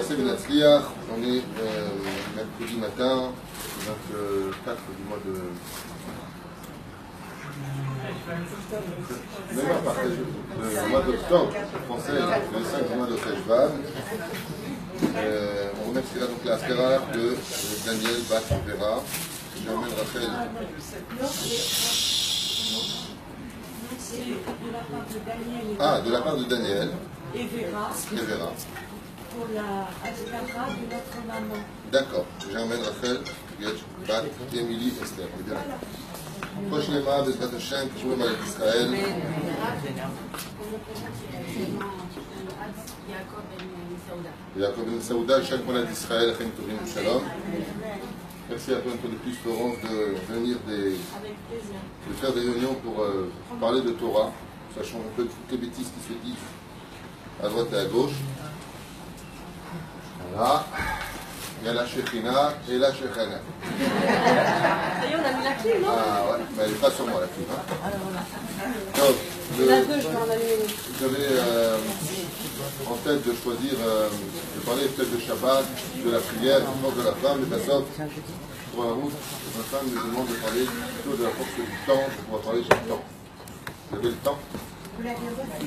c'est Benatzliach, on est mercredi matin, 24 du mois de... Le mois d'octobre, français, le 5 du mois de Cheshvan. On remercie donc la Askara de Daniel Bat Vera. J'emmène Rachel. Ah, de la part de Daniel. Et Vera. Pour la Askara de notre maman. D'accord. J'emmène Rachel, Bat, Émilie, Esther. Proche Lema, Bezrat Hashem, Kishoué Malek Israël. Yaakov Ben Saouda, chaque malade d'Israël, Chem Tovim Shalom. Merci à toi une fois de plus, Florence, de venir de faire des réunions pour parler de Torah, sachant un peu toutes les bêtises qui se disent à droite et à gauche. Voilà. Il y a la Shechina et la Shechana. Ça y est, on a mis la clé, non? Ah ouais, mais elle n'est pas sur moi la clé. Hein. Donc, j'avais en tête de choisir, de parler peut-être de Shabbat, de la prière, de la force de la femme, mais personne, pour la route, ma femme me demande de parler plutôt de la force du temps, pour pouvoir parler du temps. Vous avez le temps? Vous l'avez refusé,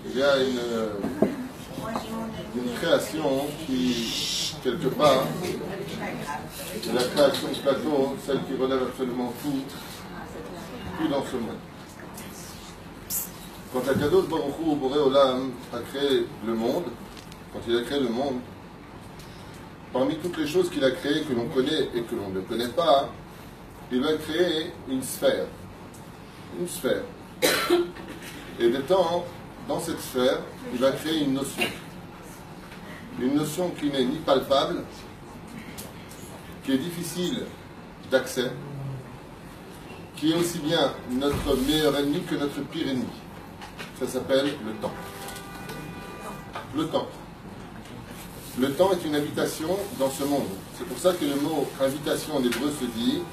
Il y a une création qui, quelque part, la création de Platon, celle qui relève absolument tout dans ce monde. Quand Akadosh Baruch Hu, Boré Olam, a créé le monde, quand il a créé le monde, parmi toutes les choses qu'il a créées, que l'on connaît et que l'on ne connaît pas, il a créé une sphère. Une sphère. Et dans cette sphère, il va créer une notion. Une notion qui n'est ni palpable, qui est difficile d'accès, qui est aussi bien notre meilleur ennemi que notre pire ennemi. Ça s'appelle le temps. Le temps. Le temps est une habitation dans ce monde. C'est pour ça que le mot invitation en hébreu se dit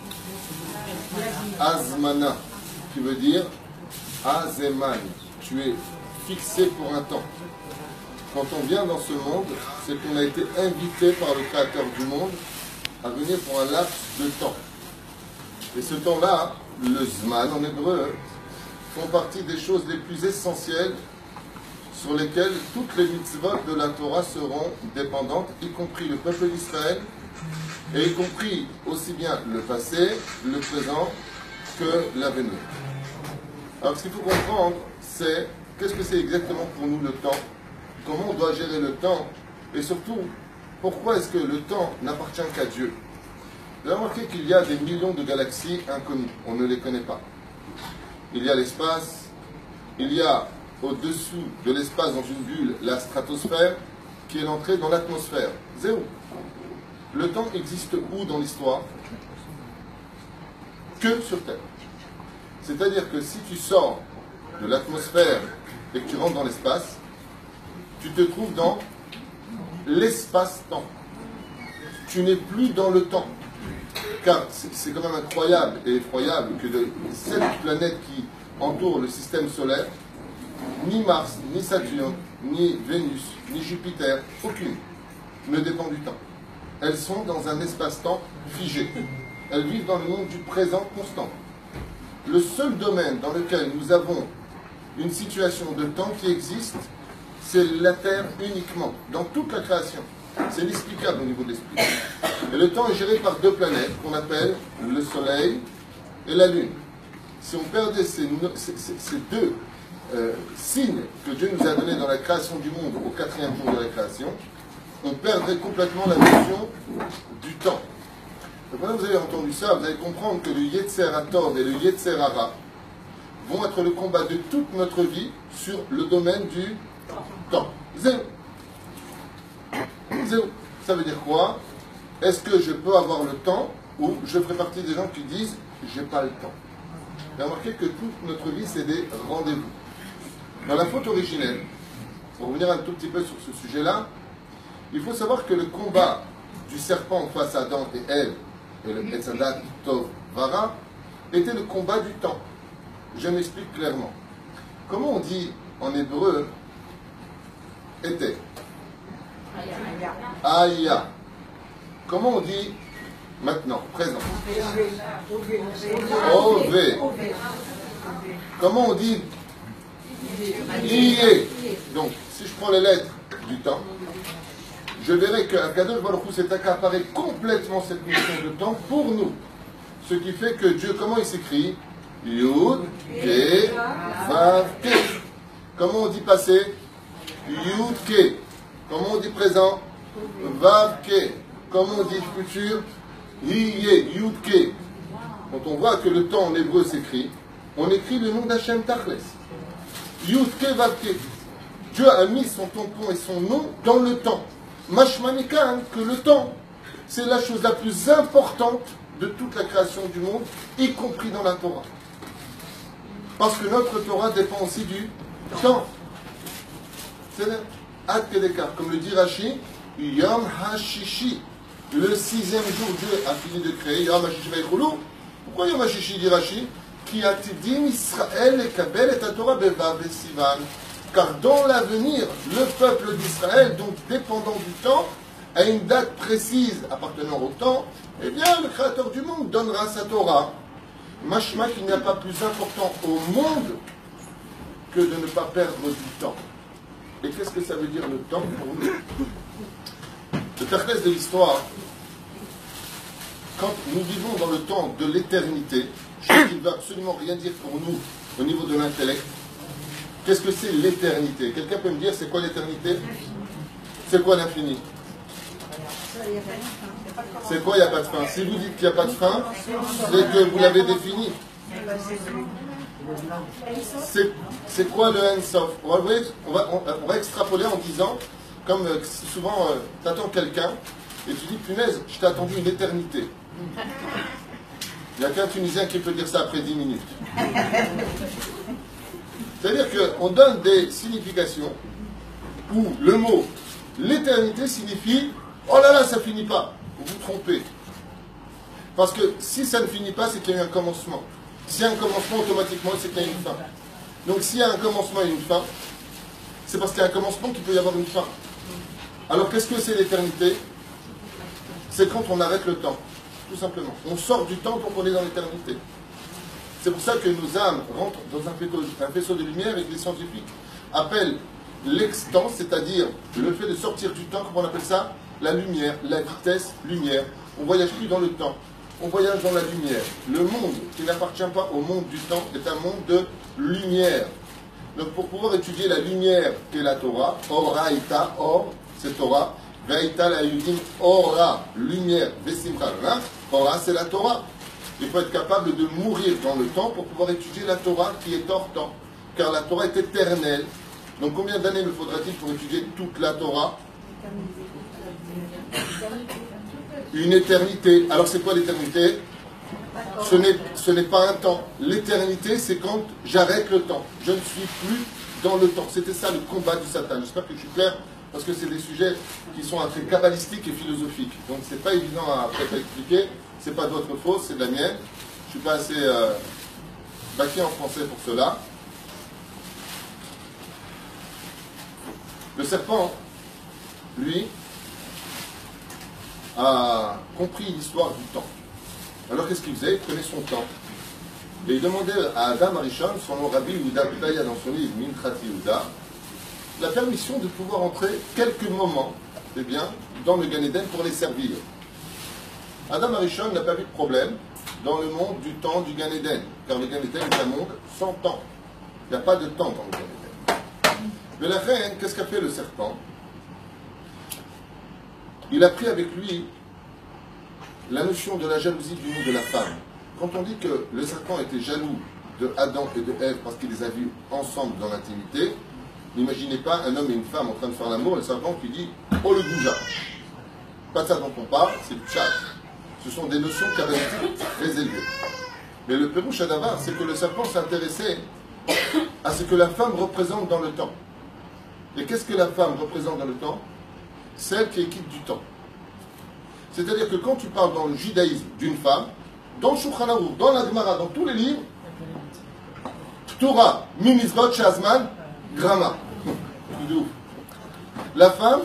Azmana, qui veut dire Azeman. Tu es fixé pour un temps. Quand on vient dans ce monde, c'est qu'on a été invité par le Créateur du monde à venir pour un laps de temps. Et ce temps-là, le Zman en hébreu, font partie des choses les plus essentielles sur lesquelles toutes les mitzvot de la Torah seront dépendantes, y compris le peuple d'Israël, et y compris aussi bien le passé, le présent, que l'avenir. Alors ce qu'il faut comprendre, c'est qu'est-ce que c'est exactement pour nous le temps, comment on doit gérer le temps, et surtout, pourquoi est-ce que le temps n'appartient qu'à Dieu. Vous avez remarqué qu'il y a des millions de galaxies inconnues, on ne les connaît pas. Il y a l'espace, il y a au-dessous de l'espace dans une bulle la stratosphère qui est l'entrée dans l'atmosphère. Zéro. Le temps existe où dans l'histoire? Que sur Terre. C'est-à-dire que si tu sors de l'atmosphère et que tu rentres dans l'espace, tu te trouves dans l'espace-temps. Tu n'es plus dans le temps. Car c'est quand même incroyable et effroyable que de 7 planètes qui entourent le système solaire, ni Mars, ni Saturne, ni Vénus, ni Jupiter, aucune ne dépend du temps. Elles sont dans un espace-temps figé. Elles vivent dans le monde du présent constant. Le seul domaine dans lequel nous avons une situation de temps qui existe, c'est la Terre uniquement, dans toute la création. C'est inexplicable au niveau de l'esprit. Et le temps est géré par 2 planètes qu'on appelle le Soleil et la Lune. Si on perdait ces 2 signes que Dieu nous a donnés dans la création du monde au 4e jour de la création, on perdrait complètement la notion du temps. Donc quand vous avez entendu ça, vous allez comprendre que le Yetzer Hator et le Yetzer Hara vont être le combat de toute notre vie sur le domaine du temps. Zéro. Zéro. Ça veut dire quoi? Est-ce que je peux avoir le temps ou je ferai partie des gens qui disent j'ai pas le temps? Vous avez remarqué que toute notre vie c'est des rendez-vous. Dans la faute originelle, pour revenir un tout petit peu sur ce sujet-là, il faut savoir que le combat du serpent face à Adam et Ève, et le Etzadat, Tov, Vara, était le combat du temps. Je m'explique clairement. Comment on dit en hébreu était? Aya. Comment on dit maintenant, présent? Ové. Comment on dit Ié? Donc, si je prends les lettres du temps, je verrai qu'Akadosh Baruch Hu s'est accaparé complètement cette notion de temps pour nous. Ce qui fait que Dieu, comment il s'écrit? Yud, Ke, Vav, Ke. Comment on dit passé? Yud, Ke. Comment on dit présent? Vav, Ke. Comment on dit futur? Yé, Yud, Ke. Quand on voit que le temps en hébreu s'écrit, on écrit le nom d'Hachem Tachles. Yud, Ke, Vav, Ke. Dieu a mis son tampon et son nom dans le temps. Mashmanikan, que le temps, c'est la chose la plus importante de toute la création du monde, y compris dans la Torah. Parce que notre Torah dépend aussi du temps. C'est Ad Kedekar, comme le dit Rashi, Yom HaShishi, le 6e jour, Dieu a fini de créer, Yom HaShishi Vaïchoulou. Pourquoi Yom HaShishi dit Rashi? Ki atidim Israël et Kabel et Torah Bevav et Sivan. Car dans l'avenir, le peuple d'Israël, donc dépendant du temps, à une date précise appartenant au temps, eh bien, le Créateur du monde donnera sa Torah. Mashma qu'il n'y a pas plus important au monde que de ne pas perdre du temps. Et qu'est-ce que ça veut dire le temps pour nous? Le Tachles de l'histoire, quand nous vivons dans le temps de l'éternité, chose qui ne veut absolument rien dire pour nous au niveau de l'intellect, qu'est-ce que c'est l'éternité? Quelqu'un peut me dire c'est quoi l'éternité? C'est quoi l'infini? C'est quoi il n'y a pas de fin? Si vous dites qu'il n'y a pas de fin, c'est que vous l'avez défini. C'est quoi le Ein-Sof? On va extrapoler en disant, comme souvent tu attends quelqu'un et tu dis punaise, je t'ai attendu une éternité. Il n'y a qu'un Tunisien qui peut dire ça après 10 minutes. C'est-à-dire qu'on donne des significations où le mot l'éternité signifie oh là là, ça ne finit pas. Vous vous trompez. Parce que si ça ne finit pas, c'est qu'il y a eu un commencement. S'il y a un commencement, automatiquement, c'est qu'il y a une fin. Donc s'il y a un commencement et une fin, c'est parce qu'il y a un commencement qu'il peut y avoir une fin. Alors qu'est-ce que c'est l'éternité? C'est quand on arrête le temps, tout simplement. On sort du temps quand on est dans l'éternité. C'est pour ça que nos âmes rentrent dans un faisceau de lumière et que les scientifiques appellent l'extance, c'est-à-dire le fait de sortir du temps, comment on appelle ça? La lumière, la vitesse lumière. On ne voyage plus dans le temps, on voyage dans la lumière. Le monde qui n'appartient pas au monde du temps est un monde de lumière. Donc pour pouvoir étudier la lumière qu'est la Torah, Oraïta, Or, c'est Torah, Veïta la Yudim, Ora, lumière, Vesimcha, Ora, c'est la Torah. Il faut être capable de mourir dans le temps pour pouvoir étudier la Torah qui est hors temps. Car la Torah est éternelle. Donc combien d'années me faudra-t-il pour étudier toute la Torah? Une éternité. Alors c'est quoi l'éternité? Ce n'est pas un temps. L'éternité, c'est quand j'arrête le temps. Je ne suis plus dans le temps. C'était ça le combat du Satan. J'espère que je suis clair, parce que c'est des sujets qui sont assez kabbalistiques et philosophiques. Donc c'est pas évident à expliquer. C'est pas de votre faute, c'est de la mienne. Je suis pas assez baqué en français pour cela. Le serpent, lui, a compris l'histoire du temps. Alors qu'est-ce qu'il faisait? Il prenait son temps. Et il demandait à Adam Arishon, son nom Rabbi Yehuda B'Taya dans son livre Minchat Yehuda, la permission de pouvoir entrer quelques moments, eh bien, dans le Gan Eden pour les servir. Adam Arishon n'a pas vu de problème dans le monde du temps du Gan Eden, car le Gan Eden est un monde sans temps. Il n'y a pas de temps dans le Gan Eden. Mais la reine, qu'est-ce qu'a fait le serpent? Il a pris avec lui la notion de la jalousie du monde de la femme. Quand on dit que le serpent était jaloux de Adam et de Ève parce qu'il les a vus ensemble dans l'intimité, n'imaginez pas un homme et une femme en train de faire l'amour, et le serpent qui dit « Oh le goujat !» Pas de ça dont on parle, c'est du chat. Ce sont des notions kabbalistiques très élevées. Mais le Pérouche Adavar, c'est que le serpent s'intéressait à ce que la femme représente dans le temps. Et qu'est-ce que la femme représente dans le temps? Celle qui quitte du temps. C'est-à-dire que quand tu parles dans le judaïsme d'une femme, dans le Shulchan Aruch, dans la Gemara, dans tous les livres, Torah, Mimizvot, Shazman, Grama. La femme,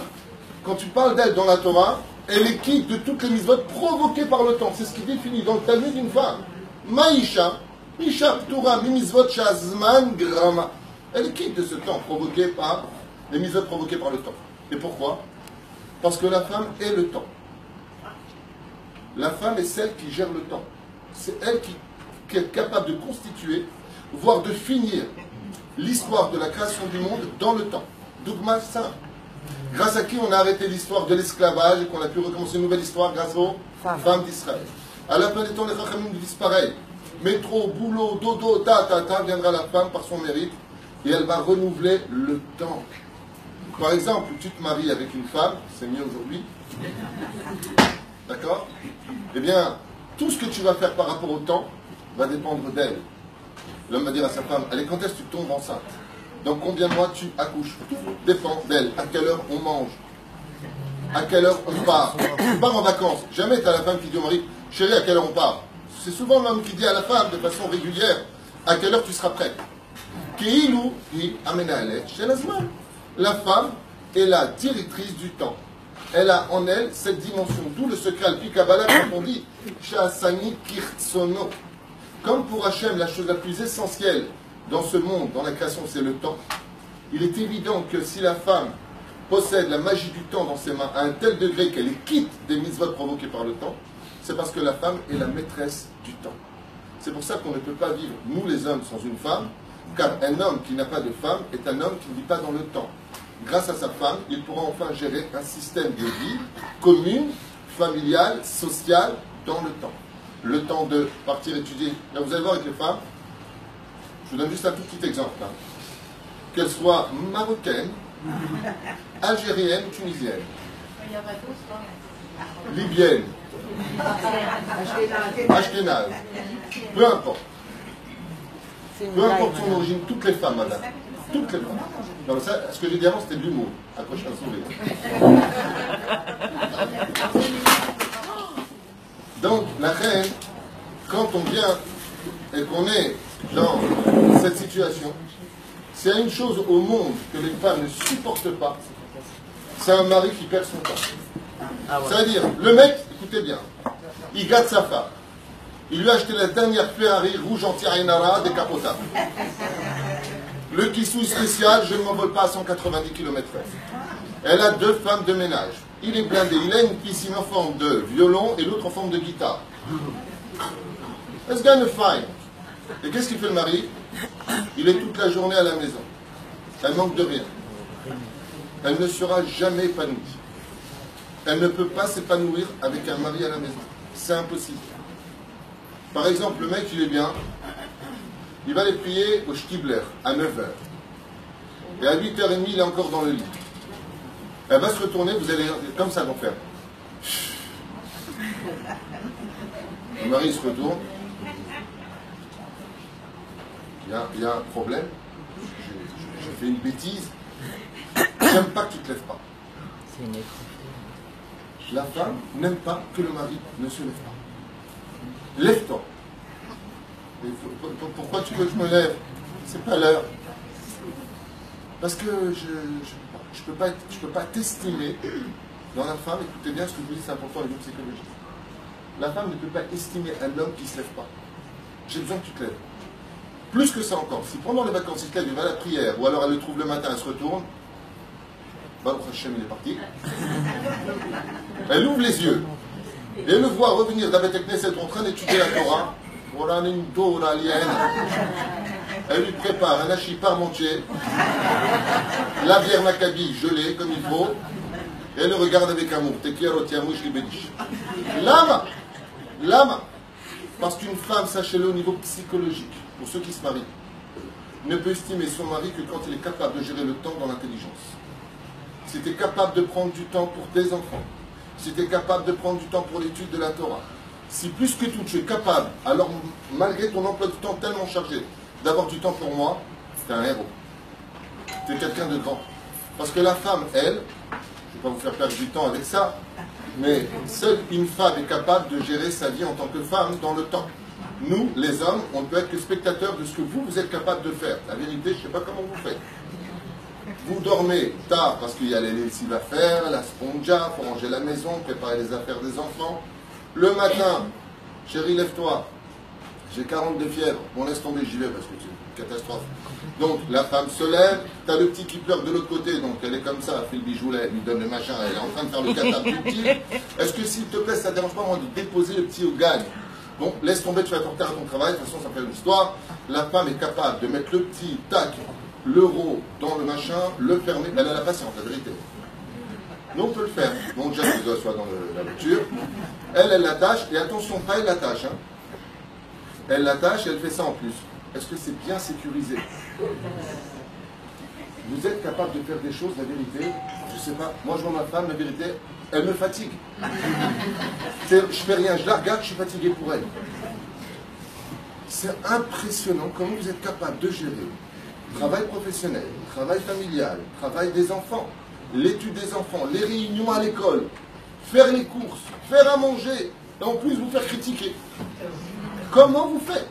quand tu parles d'elle dans la Torah, elle est quitte de toutes les mitzvot provoquées par le temps. C'est ce qui définit dans le Talmud d'une femme. Maïcha, Misha, Torah, Mimizvot, Shazman, Grama. Elle est quitte de ce temps provoqué par les mitzvot provoquées par le temps. Et pourquoi? Parce que la femme est le temps. La femme est celle qui gère le temps. C'est elle qui est capable de constituer, voire de finir l'histoire de la création du monde dans le temps. Dougma simple. Grâce à qui on a arrêté l'histoire de l'esclavage et qu'on a pu recommencer une nouvelle histoire grâce aux femmes d'Israël. À la fin des temps, les Chachamim disent pareil. Métro, boulot, dodo, viendra la femme par son mérite et elle va renouveler le temps. Par exemple, tu te maries avec une femme, c'est mieux aujourd'hui. D'accord? Eh bien, tout ce que tu vas faire par rapport au temps va dépendre d'elle. L'homme va dire à sa femme, allez, quand est-ce que tu tombes enceinte? Dans combien de mois tu accouches? Tout dépend d'elle. À quelle heure on mange? À quelle heure on part? Tu pars en vacances. Jamais tu as la femme qui dit au mari, chérie, à quelle heure on part? C'est souvent l'homme qui dit à la femme de façon régulière, à quelle heure tu seras prête? La femme est la directrice du temps. Elle a en elle cette dimension. D'où le secret al-Pi Kabbalah quand on dit Sha'asani Kirtsono. Comme pour Hachem, la chose la plus essentielle dans ce monde, dans la création, c'est le temps. Il est évident que si la femme possède la magie du temps dans ses mains à un tel degré qu'elle est quitte des mitzvot provoquées par le temps, c'est parce que la femme est la maîtresse du temps. C'est pour ça qu'on ne peut pas vivre, nous les hommes, sans une femme, car un homme qui n'a pas de femme est un homme qui ne vit pas dans le temps. Grâce à sa femme, il pourra enfin gérer un système de vie commune, familiale, sociale, dans le temps. Le temps de partir étudier. Là, vous allez voir avec les femmes, je vous donne juste un tout petit exemple. Hein. Qu'elles soient marocaines, algériennes, tunisiennes, libyennes, ashkénazes, peu importe. Peu importe son origine, toutes les femmes, madame. Toutes les femmes. Non, ça, ce que j'ai dit avant, c'était de l'humour. Accroche un sourire. Donc, la reine, quand on vient et qu'on est dans cette situation, s'il y a une chose au monde que les femmes ne supportent pas, c'est un mari qui perd son temps. C'est-à-dire, le mec, écoutez bien, il gâte sa femme. Il lui a acheté la dernière Ferrari rouge anti-Ainara décapotable. Le kissou spécial, je ne m'envole pas à 190 km/h. Elle a 2 femmes de ménage. Il est blindé. Il a une piscine en forme de violon et l'autre en forme de guitare. Let's go fine. Et qu'est-ce qu'il fait le mari? Il est toute la journée à la maison. Elle manque de rien. Elle ne sera jamais épanouie. Elle ne peut pas s'épanouir avec un mari à la maison. C'est impossible. Par exemple, le mec, il est bien. Il va aller prier au Shtibler à 9h. Et à 8h30, il est encore dans le lit. Elle va se retourner, vous allez comme ça, donc faire. Le mari se retourne. Il y a un problème. J'ai fait une bêtise. J'aime pas que tu te lèves pas. La femme n'aime pas que le mari ne se lève pas. Lève-toi. Pourquoi tu veux que je me lève? C'est pas l'heure. Parce que je peux pas t'estimer dans la femme. Écoutez bien ce que je vous dis, c'est important au niveau psychologique. La femme ne peut pas estimer un homme qui ne se lève pas. J'ai besoin que tu te lèves. Plus que ça encore, si pendant les vacances il se lève, il va à la prière, ou alors elle le trouve le matin, elle se retourne, Baruch Hashem, il est parti. Elle ouvre les yeux et elle le voit revenir d'Avet Knesset en train d'étudier la Torah. Elle lui prépare un hachis parmentier, la bière Maccabi gelée comme il faut, et elle le regarde avec amour. Lama. Parce qu'une femme, sachez-le au niveau psychologique, pour ceux qui se marient, ne peut estimer son mari que quand il est capable de gérer le temps dans l'intelligence. Si tu es capable de prendre du temps pour tes enfants, si tu es capable de prendre du temps pour l'étude de la Torah, si plus que tout tu es capable, alors malgré ton emploi du temps tellement chargé, d'avoir du temps pour moi, tu es un héros. Tu es quelqu'un de grand. Parce que la femme, elle, je ne vais pas vous faire perdre du temps avec ça, mais seule une femme est capable de gérer sa vie en tant que femme dans le temps. Nous, les hommes, on ne peut être que spectateurs de ce que vous êtes capable de faire. La vérité, je ne sais pas comment vous faites. Vous dormez tard parce qu'il y a les lessives à faire, la spongia, il faut ranger la maison, préparer les affaires des enfants. Le matin, chérie, lève-toi. J'ai 40 de fièvre. Bon, laisse tomber, j'y vais parce que c'est une catastrophe. Donc, la femme se lève, tu as le petit qui pleure de l'autre côté, donc elle est comme ça, elle fait le bijoulet, elle lui donne le machin, elle est en train de faire le caca du petit. Est-ce que s'il te plaît, ça ne dérange pas moi de déposer le petit au gagne? Bon, laisse tomber, tu vas être en retard à ton travail, de toute façon, ça fait une histoire. La femme est capable de mettre le petit, tac, l'euro dans le machin, le fermer. Elle a la patience, la vérité. Nous, on peut le faire. Donc, déjà, il doit soit dans la voiture. Elle l'attache, et attention, pas elle l'attache. Hein. Elle l'attache et elle fait ça en plus. Est-ce que c'est bien sécurisé? Vous êtes capable de faire des choses, la vérité, je sais pas. Moi, je vois ma femme, la vérité, elle me fatigue. Je fais rien, je la regarde, je suis fatigué pour elle. C'est impressionnant comment vous êtes capable de gérer travail professionnel, travail familial, travail des enfants, l'étude des enfants, les réunions à l'école, faire les courses, faire à manger, et en plus vous faire critiquer. Comment vous faites?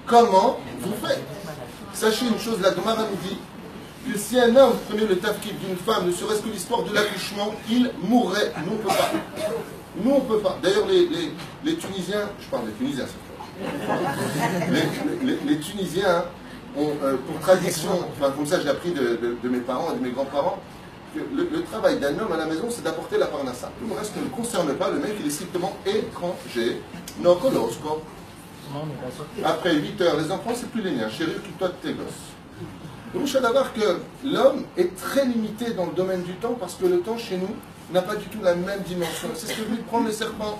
Comment vous faites? Sachez une chose, la Gemara nous dit que si un homme prenait le tafkid d'une femme, ne serait-ce que l'histoire de l'accouchement, il mourrait. Nous, on ne peut pas. Nous, on ne peut pas. D'ailleurs, les Tunisiens, je parle des Tunisiens cette fois, les Tunisiens ont, pour tradition, enfin comme ça j'ai appris de mes parents et de mes grands-parents, que le travail d'un homme à la maison, c'est d'apporter la parnassa. Tout le reste ne le concerne pas, le mec il est strictement étranger, non colosco. Après 8 heures, les enfants, c'est plus les miens. Chérie, occupe-toi de tes gosses. Donc, je sais d'abord que l'homme est très limité dans le domaine du temps parce que le temps chez nous n'a pas du tout la même dimension. C'est ce que lui prend le serpent.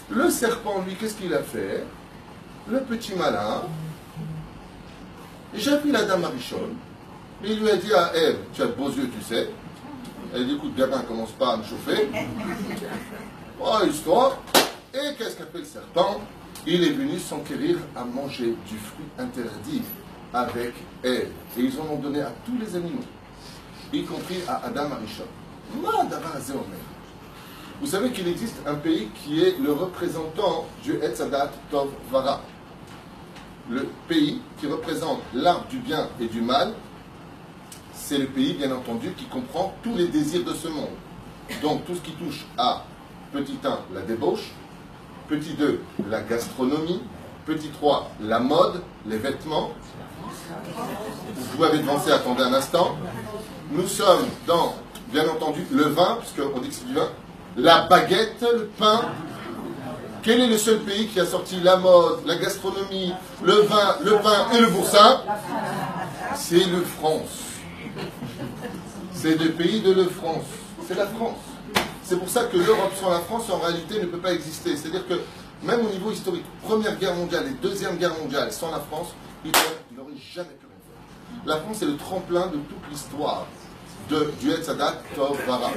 Le serpent, lui, qu'est-ce qu'il a fait? Le petit malin. J'ai appris la dame Marichonne. Il lui a dit à Ève, tu as de beaux yeux, tu sais. Elle dit, écoute, gamin, commence pas à me chauffer. Oh, histoire. Et qu'est-ce qu'a fait le serpent? Il est venu s'enquérir à manger du fruit interdit avec Ève. Et ils en ont donné à tous les animaux, y compris à Adam Arishon. Vous savez qu'il existe un pays qui est le représentant du Etzadat Tov Vara. Le pays qui représente l'arbre du bien et du mal, c'est le pays, bien entendu, qui comprend tous les désirs de ce monde. Donc tout ce qui touche à, petit 1, la débauche, petit 2, la gastronomie, petit 3, la mode, les vêtements. Vous m'avez devancé, attendez un instant. Nous sommes dans, bien entendu, le vin, puisqu'on dit que c'est du vin, la baguette, le pain. Quel est le seul pays qui a sorti la mode, la gastronomie, le vin, le pain et le boursin? C'est le France. C'est le pays de le France. C'est la France. C'est pour ça que l'Europe sans la France, en réalité, ne peut pas exister. C'est-à-dire que, même au niveau historique, Première Guerre mondiale et Deuxième Guerre mondiale, sans la France, Hitler n'aurait jamais pu rien faire. La France est le tremplin de toute l'histoire du Etzadat Tov Vara.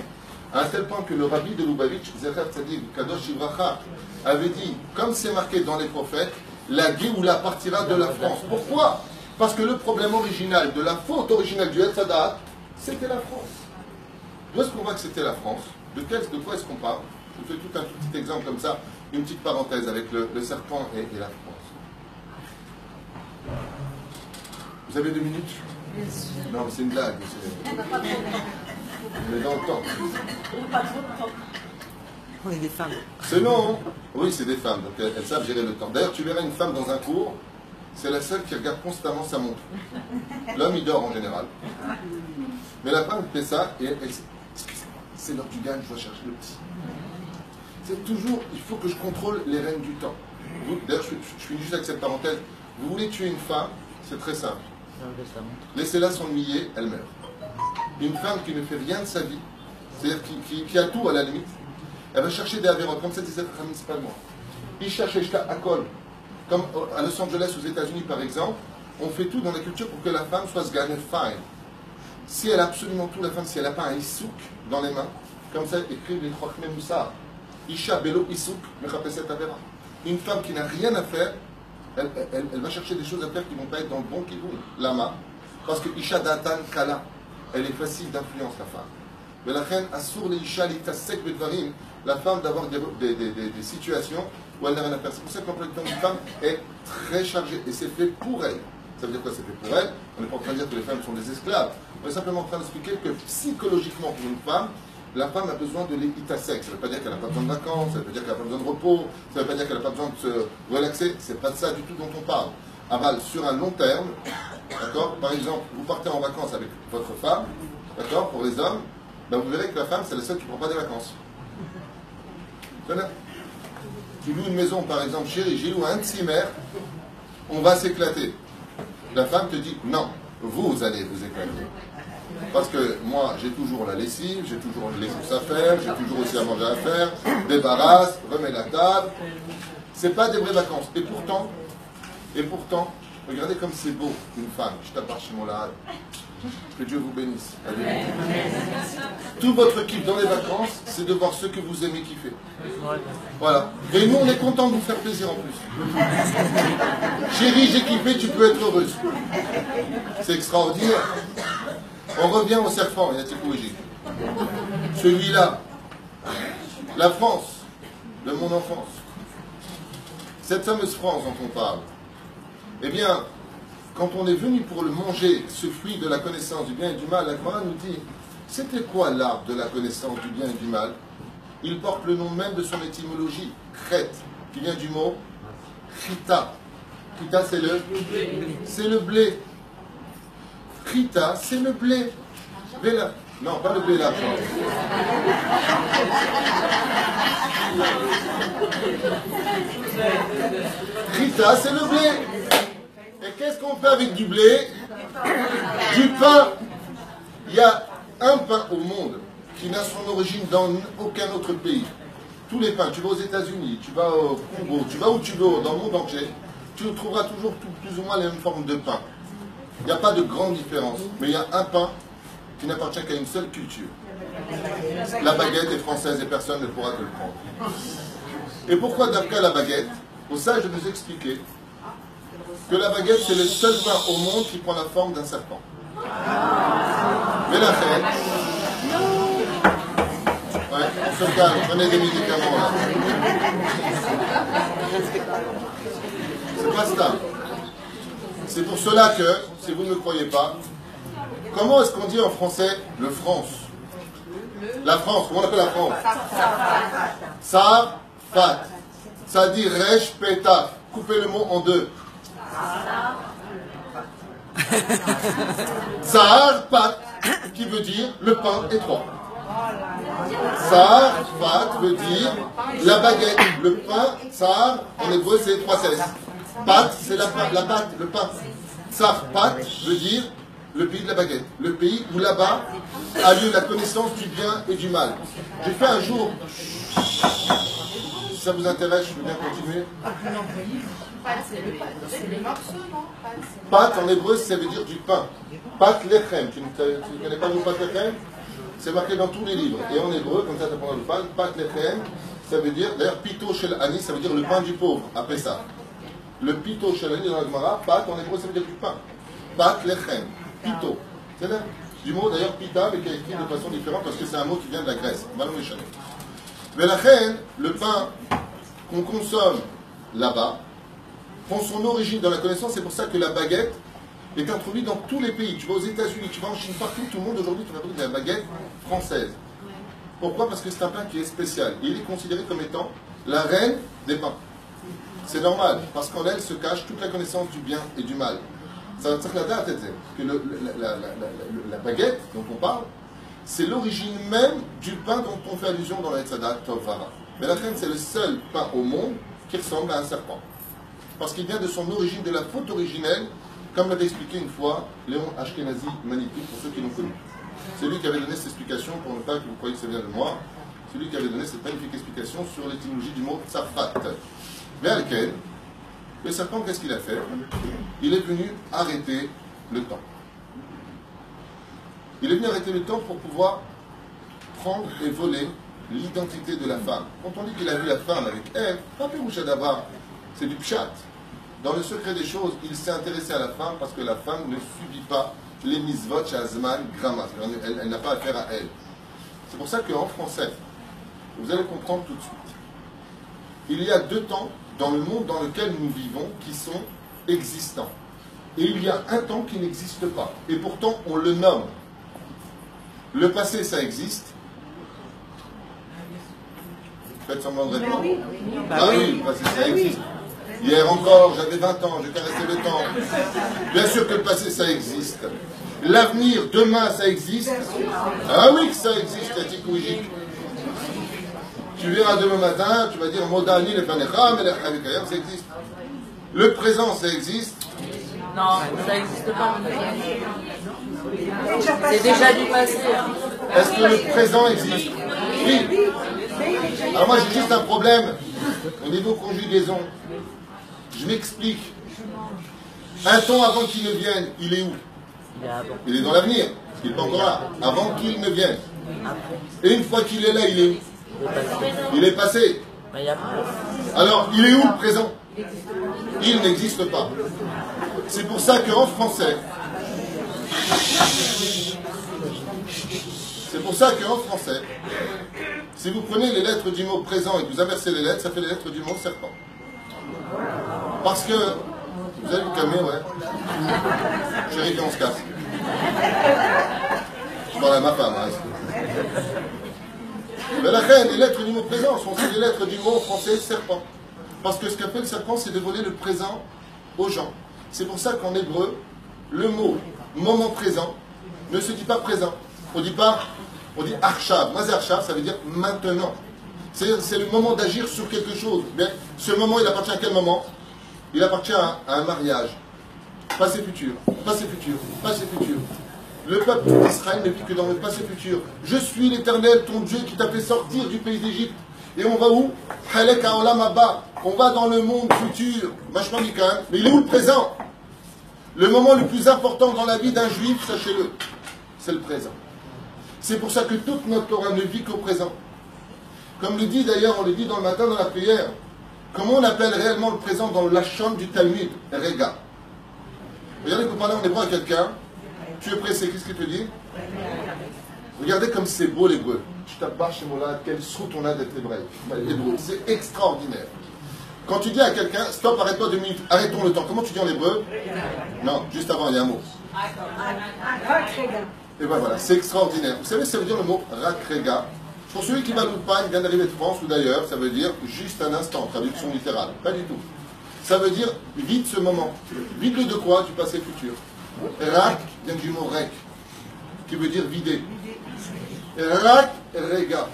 À un tel point que le rabbi de Lubavitch, Zecher Tzadik Kadosh Ivracha, avait dit, comme c'est marqué dans les prophètes, la Géoula partira de la France. Pourquoi? Parce que le problème original, de la faute originale du Etzadat, c'était la France. D'où est-ce qu'on voit que c'était la France? De quoi est-ce qu'on parle? Je vous fais tout un petit exemple comme ça, une petite parenthèse avec le serpent et la France. Vous avez 2 minutes? Non, mais c'est une blague. On est dans le temps. On est des femmes. C'est non. Oui, c'est des femmes, donc elles savent gérer le temps. D'ailleurs, tu verras une femme dans un cours, c'est la seule qui regarde constamment sa montre. L'homme, il dort en général. Mais la femme fait ça et elle c'est l'heure du gagne, je dois chercher le petit. C'est toujours, il faut que je contrôle les règnes du temps. D'ailleurs, je finis juste avec cette parenthèse. Vous voulez tuer une femme, c'est très simple. Laissez-la s'ennuyer, elle meurt. Une femme qui ne fait rien de sa vie, c'est-à-dire qui a tout à la limite, elle va chercher des avérotes, comme ça disait principalement. Il cherche à col. Comme à Los Angeles, aux États-Unis par exemple, on fait tout dans la culture pour que la femme soit sganeh fine. Si elle a absolument tout, la femme, si elle n'a pas un issouk dans les mains, comme ça écrivent les Chokmei Moussar, Isha Belo Issouk, Mechapeset Avera. Une femme qui n'a rien à faire, elle va chercher des choses à faire qui ne vont pas être dans le bon kivoun, lama. Parce que Isha Datan Kala, elle est facile d'influence, la femme. Mais la reine assure les Isha Litasek Bedvarim, la femme d'avoir des situations où elle n'a rien à faire. C'est pour ça que l'emploi du temps d'une femme est très chargé et c'est fait pour elle. Ça veut dire quoi? C'est fait pour elle. On n'est pas en train de dire que les femmes sont des esclaves. On est simplement en train d'expliquer que psychologiquement, pour une femme, la femme a besoin de l'équitasec. Ça ne veut pas dire qu'elle n'a pas besoin de vacances, ça ne veut pas dire qu'elle n'a pas besoin de repos, ça ne veut pas dire qu'elle n'a pas besoin de se relaxer. C'est pas de ça du tout dont on parle. Aval, sur un long terme, d'accord? Par exemple, vous partez en vacances avec votre femme, d'accord? Pour les hommes, ben vous verrez que la femme, c'est la seule qui ne prend pas des vacances. Tu loues une maison, par exemple, chérie, j'ai loué un Zimmer, on va s'éclater. La femme te dit, non, vous allez vous éclater. Parce que moi, j'ai toujours la lessive, j'ai toujours les courses à faire, j'ai toujours aussi à manger à faire, débarrasse, remets la table. C'est pas des vraies vacances. Et pourtant, regardez comme c'est beau, une femme. Je t'appartiens chez mon là. Que Dieu vous bénisse. Allez. Tout votre kiff dans les vacances, c'est de voir ceux que vous aimez kiffer. Voilà. Et nous, on est content de vous faire plaisir en plus. Chérie, j'ai kiffé, tu peux être heureuse. C'est extraordinaire. On revient au serpent, il y a typologie. Celui-là, la France, de mon enfance. Cette fameuse France dont on parle. Eh bien, quand on est venu pour le manger, ce fruit de la connaissance du bien et du mal, la Coran nous dit, c'était quoi l'arbre de la connaissance du bien et du mal? Il porte le nom même de son étymologie, Crète, qui vient du mot Chita. Chita, c'est le blé. Chita, c'est le blé. Béla. Non, pas le blé là. Chita, c'est le blé. Et qu'est-ce qu'on fait avec du blé? Du pain. Il y a un pain au monde qui n'a son origine dans aucun autre pays. Tous les pains, tu vas aux États-Unis, tu vas au Congo, tu vas où tu veux, dans le monde entier, tu trouveras toujours plus ou moins les mêmes formes de pain. Il n'y a pas de grande différence, mais il y a un pain qui n'appartient qu'à une seule culture. La baguette est française et personne ne pourra te le prendre. Et pourquoi d'après la baguette? Au sage de nous expliquer que la baguette, c'est le seul pain au monde qui prend la forme d'un serpent. Mais la fête, ouais, on se calme, prenez des médicaments là. C'est pas ça. C'est pour cela que, si vous ne me croyez pas, comment est-ce qu'on dit en français le France? La France, comment on appelle la France? Sarfat. Ça dit Resh Petaf. Coupez le mot en deux. Sarfat, qui veut dire le pain étroit. Sarfat veut dire la baguette, le pain. Sar, en hébreu, c'est 3 cesses. Pat, c'est la pâte, le pain. Sarfat veut dire le pays de la baguette, le pays où là-bas a lieu la connaissance du bien et du mal. J'ai fait un jour, si ça vous intéresse, je veux bien continuer. Pâte en hébreu, ça veut dire du pain. Pâte lechem, tu ne connais pas le mot pâte lechem? C'est marqué dans tous les livres. Et en hébreu, comme ça tu apprends le pain, pâte lechem, ça veut dire, d'ailleurs, pito shel ani, ça veut dire le pain du pauvre, après ça. Le pito shel ani dans la Gemara, pâte en hébreu, ça veut dire du pain. Pâte lechem. Pito. C'est là du mot d'ailleurs pita, mais qui est écrit de façon différente parce que c'est un mot qui vient de la Grèce. Mais la reine, le pain qu'on consomme là-bas, prend son origine dans la connaissance. C'est pour ça que la baguette est introduite dans tous les pays. Tu vas aux États-Unis, tu vas en Chine, partout, tout le monde aujourd'hui, tu vas trouver de la baguette française. Pourquoi? Parce que c'est un pain qui est spécial. Il est considéré comme étant la reine des pains. C'est normal, parce qu'en elle se cache toute la connaissance du bien et du mal. Ça va être la tête, que la baguette dont on parle, c'est l'origine même du pain dont on fait allusion dans la Hetzadat Tovara. Mais la reine, c'est le seul pain au monde qui ressemble à un serpent. Parce qu'il vient de son origine, de la faute originelle, comme l'avait expliqué une fois Léon Ashkenazi, magnifique, pour ceux qui l'ont connu. C'est lui qui avait donné cette explication, pour ne pas que vous croyiez que ça vient de moi, c'est lui qui avait donné cette magnifique explication sur l'étymologie du mot Tsarfat. Vers lequel le serpent, qu'est-ce qu'il a fait? Il est venu arrêter le temps. Il est venu arrêter le temps pour pouvoir prendre et voler l'identité de la femme. Quand on dit qu'il a vu la femme avec Ève, pas Pérouchadabar, c'est du pshat. Dans le secret des choses, il s'est intéressé à la femme parce que la femme ne subit pas les misvot shazman grammas. Elle n'a pas affaire à elle. C'est pour ça qu'en français, vous allez comprendre tout de suite il y a deux temps dans le monde dans lequel nous vivons qui sont existants. Et il y a un temps qui n'existe pas. Et pourtant, on le nomme. Le passé, ça existe. Faites semblant de répondre. Ah oui, le passé, ça existe. Hier encore, j'avais 20 ans, je caressais le temps. Bien sûr que le passé, ça existe. L'avenir, demain, ça existe. Ah oui que ça existe, Yatikouijik. Tu verras demain matin, tu vas dire Modani, le Fanecham, et le Khavekayam, ça existe. Le présent, ça existe. Non, ça n'existe pas. C'est déjà du passé. Est-ce que le présent existe? Oui. Alors moi, j'ai juste un problème au niveau conjugaison. Je m'explique. Un temps avant qu'il ne vienne, il est où? Il est dans l'avenir. Il n'est pas encore là. Avant qu'il ne vienne. Et une fois qu'il est là, il est où? Il est passé. Alors, il est où le présent? Il n'existe pas. C'est pour ça qu'en français, si vous prenez les lettres du mot présent et que vous inversez les lettres, ça fait les lettres du mot serpent. Parce que, vous allez vous calmer, ouais. Chérie, viens, on se casse. Je parle à ma femme, hein. Mais la reine, les lettres du mot présent sont aussi les lettres du mot français serpent. Parce que ce qu'appelle le serpent, c'est de voler le présent aux gens. C'est pour ça qu'en hébreu, le mot moment présent ne se dit pas présent. On dit arshav. Moi, c'est arshav, ça veut dire maintenant. C'est le moment d'agir sur quelque chose. Mais ce moment, il appartient à quel moment? Il appartient à un mariage. Passé futur, passé futur, passé futur. Le peuple d'Israël ne vit que dans le passé futur. Je suis l'Éternel, ton Dieu, qui t'a fait sortir du pays d'Égypte. Et on va où? Halek haolam haba. On va dans le monde futur. Machma Mikan. Mais il est où le présent? Le moment le plus important dans la vie d'un juif, sachez-le, c'est le présent. C'est pour ça que toute notre Torah ne vit qu'au présent. Comme le dit d'ailleurs, on le dit dans le matin dans la prière. Comment on appelle réellement le présent dans la chambre du Talmud? Rega. Regardez que vous parlez en hébreu à quelqu'un. Tu es pressé, qu'est-ce qu'il te dit? Regardez comme c'est beau l'hébreu. Je t'abbarre chez Mola, quelle soute on a d'être hébreu. C'est extraordinaire. Quand tu dis à quelqu'un, stop, arrête-toi 2 minutes, arrêtons le temps. Comment tu dis en hébreu? Non, juste avant, il y a un mot. Et ben voilà, c'est extraordinaire. Vous savez, ça veut dire le mot rakrega. Pour celui qui va l'Oupagne, vient d'arriver de France ou d'ailleurs, ça veut dire juste un instant, traduction littérale. Pas du tout. Ça veut dire vide ce moment. Vide-le de quoi? Du passé futur. Rak vient du mot rek, qui veut dire vider. Rak rega.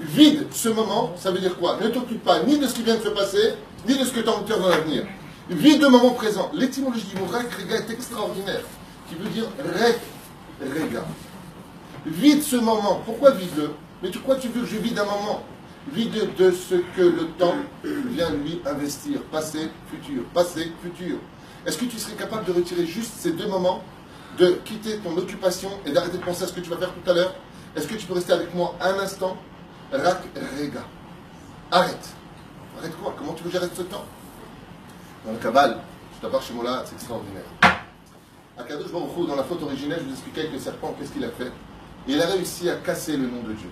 Vide ce moment, ça veut dire quoi? Ne t'occupe pas ni de ce qui vient de se passer, ni de ce que tu as envie de faire dans l'avenir. Vide le moment présent. L'étymologie du mot rak rega est extraordinaire, qui veut dire rek rega. Vide ce moment. Pourquoi vide-le? Mais pourquoi tu veux que je vide un moment? Vide de ce que le temps vient lui investir. Passé, futur. Passé, futur. Est-ce que tu serais capable de retirer juste ces 2 moments, de quitter ton occupation et d'arrêter de penser à ce que tu vas faire tout à l'heure? Est-ce que tu peux rester avec moi un instant? Rak rega. Arrête. Arrête quoi? Comment tu veux que j'arrête ce temps? Dans le Kabbal, je t'apparte chez moi là, c'est extraordinaire. Akadosh Baruch Hu, dans la faute originelle, je vous expliquais avec le serpent, qu'est-ce qu'il a fait? Il a réussi à casser le nom de Dieu.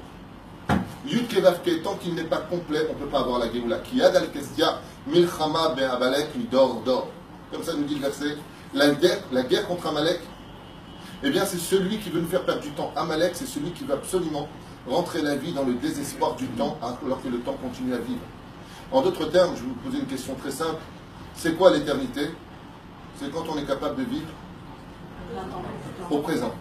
Yud Kevavke, tant qu'il n'est pas complet, on ne peut pas avoir la Géoula. Ki Yad al-Kestia, Milchama ben Amalek, Midor, Dor. Comme ça nous dit le verset. La guerre contre Amalek, eh bien c'est celui qui veut nous faire perdre du temps. Amalek, c'est celui qui veut absolument rentrer la vie dans le désespoir du temps, alors que le temps continue à vivre. En d'autres termes, je vais vous poser une question très simple. C'est quoi l'éternité? C'est quand on est capable de vivre au présent.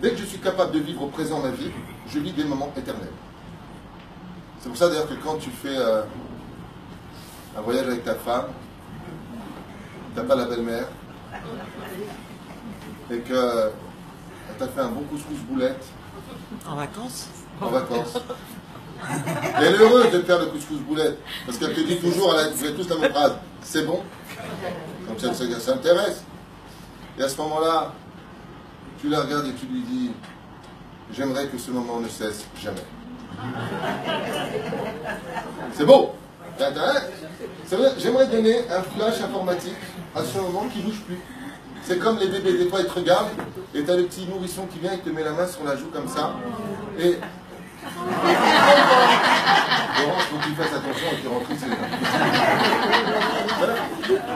Dès que je suis capable de vivre au présent ma vie, je vis des moments éternels. C'est pour ça d'ailleurs que quand tu fais un voyage avec ta femme, tu n'as pas la belle-mère, et que tu as fait un bon couscous boulette. En vacances? En vacances. Et elle est heureuse de faire le couscous boulette, parce qu'elle te dit toujours, vous faites tous la même phrase, c'est bon, comme ça s'intéresse. Et à ce moment-là, tu la regardes et tu lui dis, j'aimerais que ce moment ne cesse jamais. C'est beau. J'aimerais donner un flash informatique à ce moment qui ne bouge plus. C'est comme les bébés, des fois ils te regardent et tu as le petit nourrisson qui vient et te met la main sur la joue comme ça. Et Laurent, faut qu'il fasse attention et qu'il rentre ici. Voilà.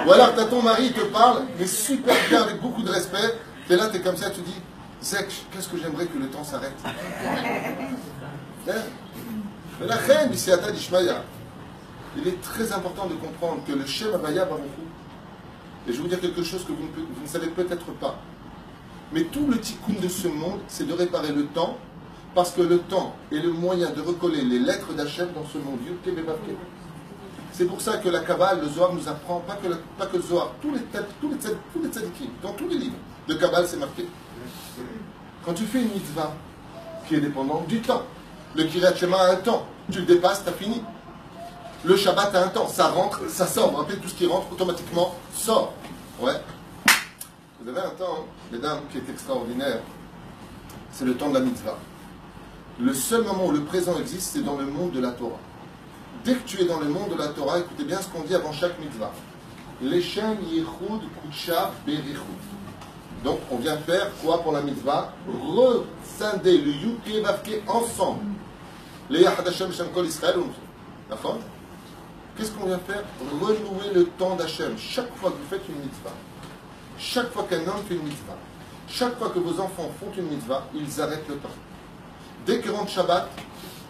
Ou alors, t'as ton mari, il te parle, mais super bien, avec beaucoup de respect. T'es là, t'es comme ça, tu dis, Zek, qu'est-ce que j'aimerais que le temps s'arrête. Mais la reine, Bisiata d'Ishmaïa, il est très important de comprendre que le Shem Havaya Baruchu, et je vais vous dire quelque chose que vous ne savez peut-être pas, mais tout le tikkun de ce monde, c'est de réparer le temps, parce que le temps est le moyen de recoller les lettres d'Hachem dans ce monde. C'est pour ça que la Kabbale, le Zohar nous apprend, pas que le Zohar, tous les tzadikim, dans tous les livres de Kabbale, c'est marqué. Quand tu fais une mitzvah qui est dépendante du temps, le Kiryat Shema a un temps, tu le dépasses, tu as fini. Le Shabbat a un temps, ça rentre, ça sort. Vous rappelez, tout ce qui rentre automatiquement sort. Ouais. Vous avez un temps, mesdames, qui est extraordinaire. C'est le temps de la mitzvah. Le seul moment où le présent existe, c'est dans le monde de la Torah. Dès que tu es dans le monde de la Torah, écoutez bien ce qu'on dit avant chaque mitzvah. Leshem yichud kutsha berichud. Donc, on vient faire quoi pour la mitzvah? Rescinder le Yudke Vavke ensemble. Les Yahad Hashem Shem Kol Israël. D'accord? Qu'est-ce qu'on vient faire? Renouer le temps d'Hachem. Chaque fois que vous faites une mitzvah, chaque fois qu'un homme fait une mitzvah, chaque fois que vos enfants font une mitzvah, ils arrêtent le temps. Dès que rentre Shabbat,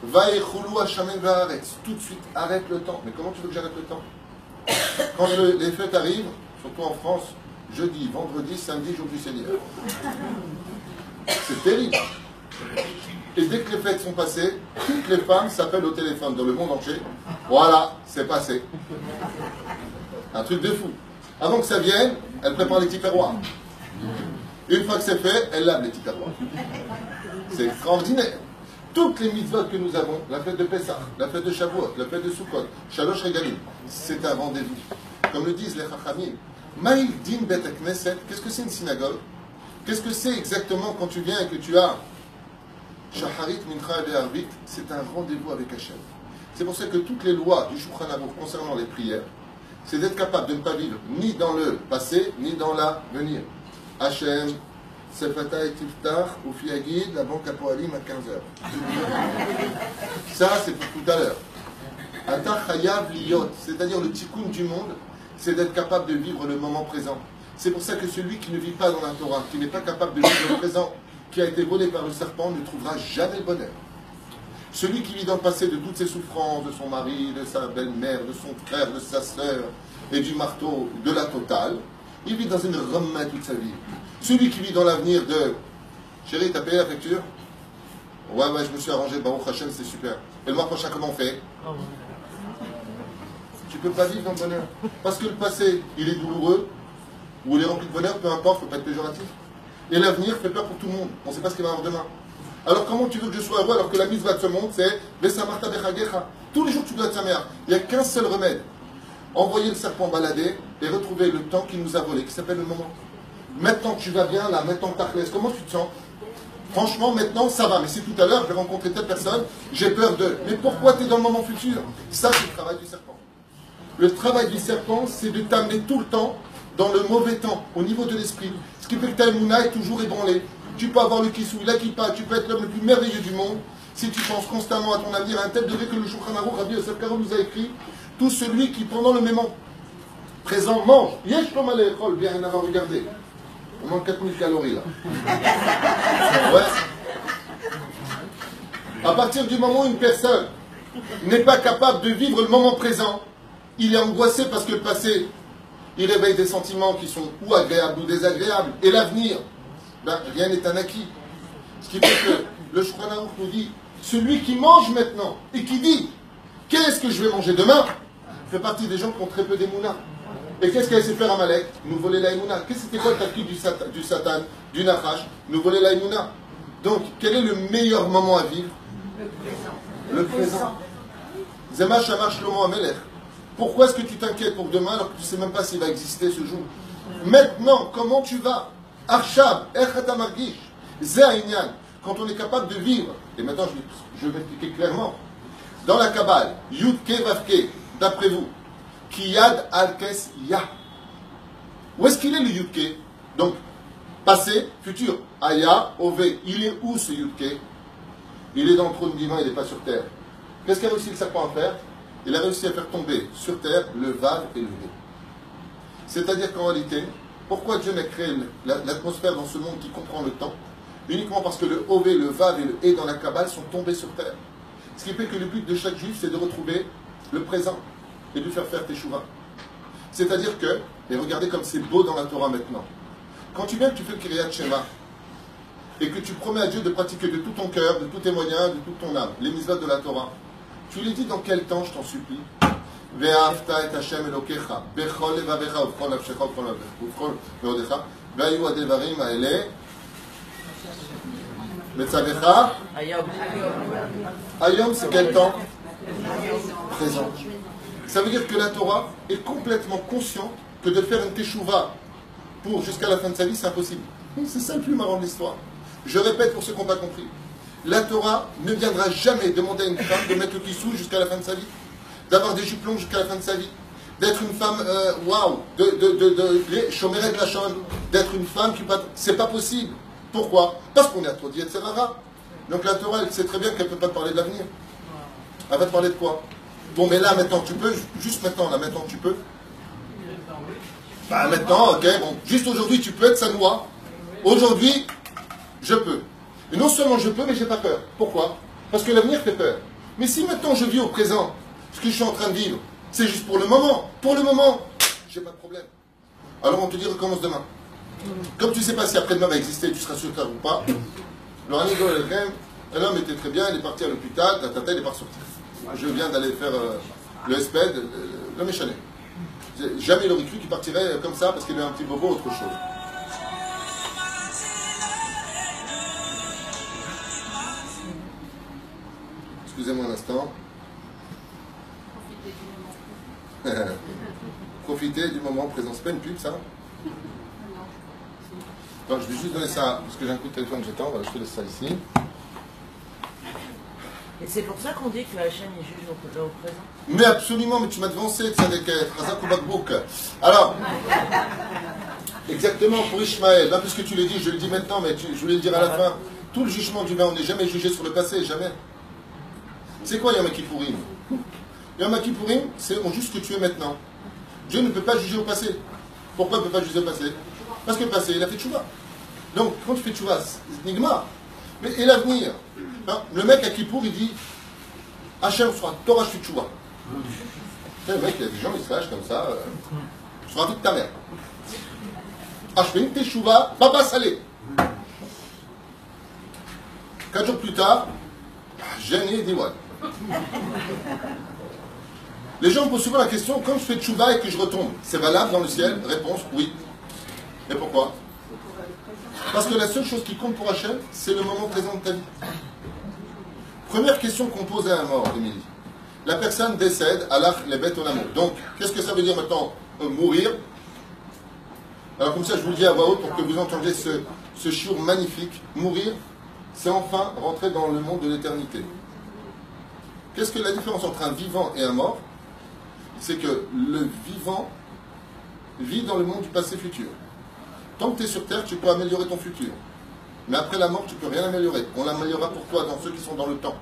Vaïchoulou Hashamen Vaaretz, tout de suite, arrête le temps. Mais comment tu veux que j'arrête le temps? Quand les fêtes arrivent, surtout en France, jeudi, vendredi, samedi, jour du Seigneur. C'est terrible. Et dès que les fêtes sont passées, toutes les femmes s'appellent au téléphone dans le monde entier. Voilà, c'est passé. Un truc de fou. Avant que ça vienne, elle prépare les tupperwares. Une fois que c'est fait, elle lave les tupperwares. C'est extraordinaire. Toutes les mitzvot que nous avons, la fête de Pessah, la fête de Shavuot, la fête de Sukkot, Shalosh Regalim, c'est un rendez-vous. Comme le disent les Chachamim, Maïl din bet knesset, qu'est-ce que c'est une synagogue? Qu'est-ce que c'est exactement quand tu viens et que tu as Shaharit, Mincha et Arvit? C'est un rendez-vous avec Hachem. C'est pour ça que toutes les lois du Shulchan Aruch concernant les prières, c'est d'être capable de ne pas vivre ni dans le passé, ni dans l'avenir. Hachem, Sefata et Tiftar, ou Fiagid, la banque à Poalim à 15h. Ça, c'est pour tout à l'heure. Ata Chayav Liyot, c'est-à-dire le tikkun du monde, c'est d'être capable de vivre le moment présent. C'est pour ça que celui qui ne vit pas dans la Torah, qui n'est pas capable de vivre le présent, qui a été volé par le serpent, ne trouvera jamais le bonheur. Celui qui vit dans le passé de toutes ses souffrances, de son mari, de sa belle-mère, de son frère, de sa sœur, et du marteau, de la totale, il vit dans une remma toute sa vie. Celui qui vit dans l'avenir de « Chérie, t'as payé la facture ?»« Ouais, je me suis arrangé, Baruch Hashem, c'est super. Et le mois prochain, comment on fait ?» Tu ne peux pas vivre dans le bonheur. Parce que le passé, il est douloureux, ou il est rempli de bonheur, peu importe, il ne faut pas être péjoratif. Et l'avenir fait peur pour tout le monde. On ne sait pas ce qu'il va y avoir demain. Alors comment tu veux que je sois heureux alors que la mise va de ce monde, c'est Besamarta Bechagecha. Tous les jours tu dois être sa mère. Il n'y a qu'un seul remède. Envoyer le serpent balader et retrouver le temps qu'il nous a volé, qui s'appelle le moment. Maintenant tu vas bien, là, maintenant ta classe, comment tu te sens? Franchement, maintenant ça va. Mais si tout à l'heure je vais rencontrer telle personne, j'ai peur d'eux. Mais pourquoi tu es dans le moment futur? Ça, c'est le travail du serpent. Le travail du serpent, c'est de t'amener tout le temps dans le mauvais temps, au niveau de l'esprit. Ce qui fait que ta émouna est toujours ébranlée. Tu peux avoir le kissou, la kippa, tu peux être l'homme le plus merveilleux du monde. Si tu penses constamment à ton avenir, à un tel degré que le Shulchan Aruch, Rabbi Yosef Karo nous a écrit, tout celui qui pendant le moment présent mange. Yesh comme à l'école, bien rien à voir, regardez. On manque 4000 calories là. Ouais. À partir du moment où une personne n'est pas capable de vivre le moment présent, il est angoissé parce que le passé, il réveille des sentiments qui sont ou agréables ou désagréables. Et l'avenir, ben, rien n'est un acquis. Ce qui fait que le Shulchan Aruch nous dit, celui qui mange maintenant et qui dit, qu'est-ce que je vais manger demain, fait partie des gens qui ont très peu d'émouna. Et qu'est-ce qu'elle sait faire à Malek? Nous voler la émouna. Qu'est-ce que c'était quoi le tactique du Satan, du Nachash? Nous voler la émouna. Donc, quel est le meilleur moment à vivre? Le présent. Zema Shamar Shlomo Amelech. Pourquoi est-ce que tu t'inquiètes pour demain alors que tu ne sais même pas s'il va exister ce jour? Maintenant, comment tu vas? Arshab, Echata Margish, Zéaïnian, quand on est capable de vivre, et maintenant je vais expliquer clairement, dans la Kabbale, Yudke Vavke, d'après vous, Kiyad Alkes Ya. Où est-ce qu'il est le Yudke? Donc, passé, futur, Aya, Ove, il est où ce Yudke? Il est dans le trône divin, il n'est pas sur terre. Qu'est-ce qu'a réussi le serpent à faire? Il a réussi à faire tomber sur terre le vav et le hé. C'est-à-dire qu'en réalité, pourquoi Dieu n'a créé l'atmosphère dans ce monde qui comprend le temps? Uniquement parce que le hové, le vav et le hé dans la Kabbale sont tombés sur terre. Ce qui fait que le but de chaque juif, c'est de retrouver le présent et de lui faire faire teshuva. C'est-à-dire que, et regardez comme c'est beau dans la Torah maintenant, quand tu viens que tu fais le Kriyat Shema, et que tu promets à Dieu de pratiquer de tout ton cœur, de tous tes moyens, de toute ton âme, les mitzvot de la Torah, tu les dis dans quel temps, je t'en supplie? Ve'afta et Hashem Elokecha, bechol levavecha, ufchol nafshecha, ufchol meodecha, ve'ayu adevarim ha'ele, metzavecha, ayom, c'est quel temps? Présent. Ça veut dire que la Torah est complètement consciente que de faire une teshuva pour jusqu'à la fin de sa vie, c'est impossible. C'est ça le plus marrant de l'histoire. Je répète pour ceux qui n'ont pas compris. La Torah ne viendra jamais demander à une femme de mettre le kissou jusqu'à la fin de sa vie, d'avoir des jupes longues jusqu'à la fin de sa vie, d'être une femme, waouh, de chômeret de la chambre, d'être une femme qui... C'est pas possible. Pourquoi? Parce qu'on est à trop dit, etc. Donc la Torah, elle sait très bien qu'elle ne peut pas te parler de l'avenir. Elle va te parler de quoi? Bon, mais là, maintenant, tu peux, juste maintenant, là, maintenant, tu peux. Bah, maintenant, ok, bon, juste aujourd'hui, tu peux être sanois. Aujourd'hui, je peux. Et non seulement je peux, mais j'ai pas peur. Pourquoi? Parce que l'avenir fait peur. Mais si maintenant je vis au présent, ce que je suis en train de vivre, c'est juste pour le moment, j'ai pas de problème. Alors on te dit recommence demain. Comme tu sais pas si après-demain va exister, tu seras sur terre ou pas, l'homme était très bien, il est parti à l'hôpital, il est pas ressorti. Je viens d'aller faire le SPED, l'homme est chané. Jamais il aurait cru qu'il partirait comme ça parce qu'il avait un petit bobo ou autre chose. Excusez-moi un instant. Profitez du moment présent. C'est pas une pub, ça? Non, je vais juste donner ça, parce que j'ai un coup de téléphone que j'attends. Voilà, je te laisse ça ici. Et c'est pour ça qu'on dit que la chaîne est juge au présent. Mais absolument, mais tu m'as devancé, Tzadek, Razak ou Bakbouk. Alors, exactement, pour Ishmaël, là, puisque tu l'as dit, je le dis maintenant, mais je voulais le dire à la fin. Tout le jugement du vin, on n'est jamais jugé sur le passé, jamais. C'est quoi Yom Kippourim? Yom Kippourim, c'est on juge ce que tu es maintenant. Dieu ne peut pas juger au passé. Pourquoi il ne peut pas juger au passé? Parce que le passé, il a fait tchouva. Donc, quand tu fais tchouva, c'est nigma. Mais et l'avenir? Hein, le mec à Kippour, il dit Hachem sera Torah tchouva. Le mec, il y a des gens, ils se lâchent comme ça. Je serai toute ta mère. Ah, je fais une teshuva, papa salé. 4 jours plus tard, Jenny et Diwan. Les gens me posent souvent la question, quand je fais tchouva et que je retombe, c'est valable dans le ciel? Réponse, oui. Et pourquoi? Parce que la seule chose qui compte pour Hachem, c'est le moment présent de ta vie. Première question qu'on pose à un mort, Émilie. La personne décède, Allah les bêtes au amour. Donc, qu'est-ce que ça veut dire maintenant? Mourir. Alors comme ça, je vous le dis à voix haute pour que vous entendiez ce chiour magnifique. Mourir, c'est enfin rentrer dans le monde de l'éternité. Qu'est-ce que la différence entre un vivant et un mort? C'est que le vivant vit dans le monde du passé futur. Tant que tu es sur Terre, tu peux améliorer ton futur. Mais après la mort, tu ne peux rien améliorer. On l'améliorera pour toi dans ceux qui sont dans le temps.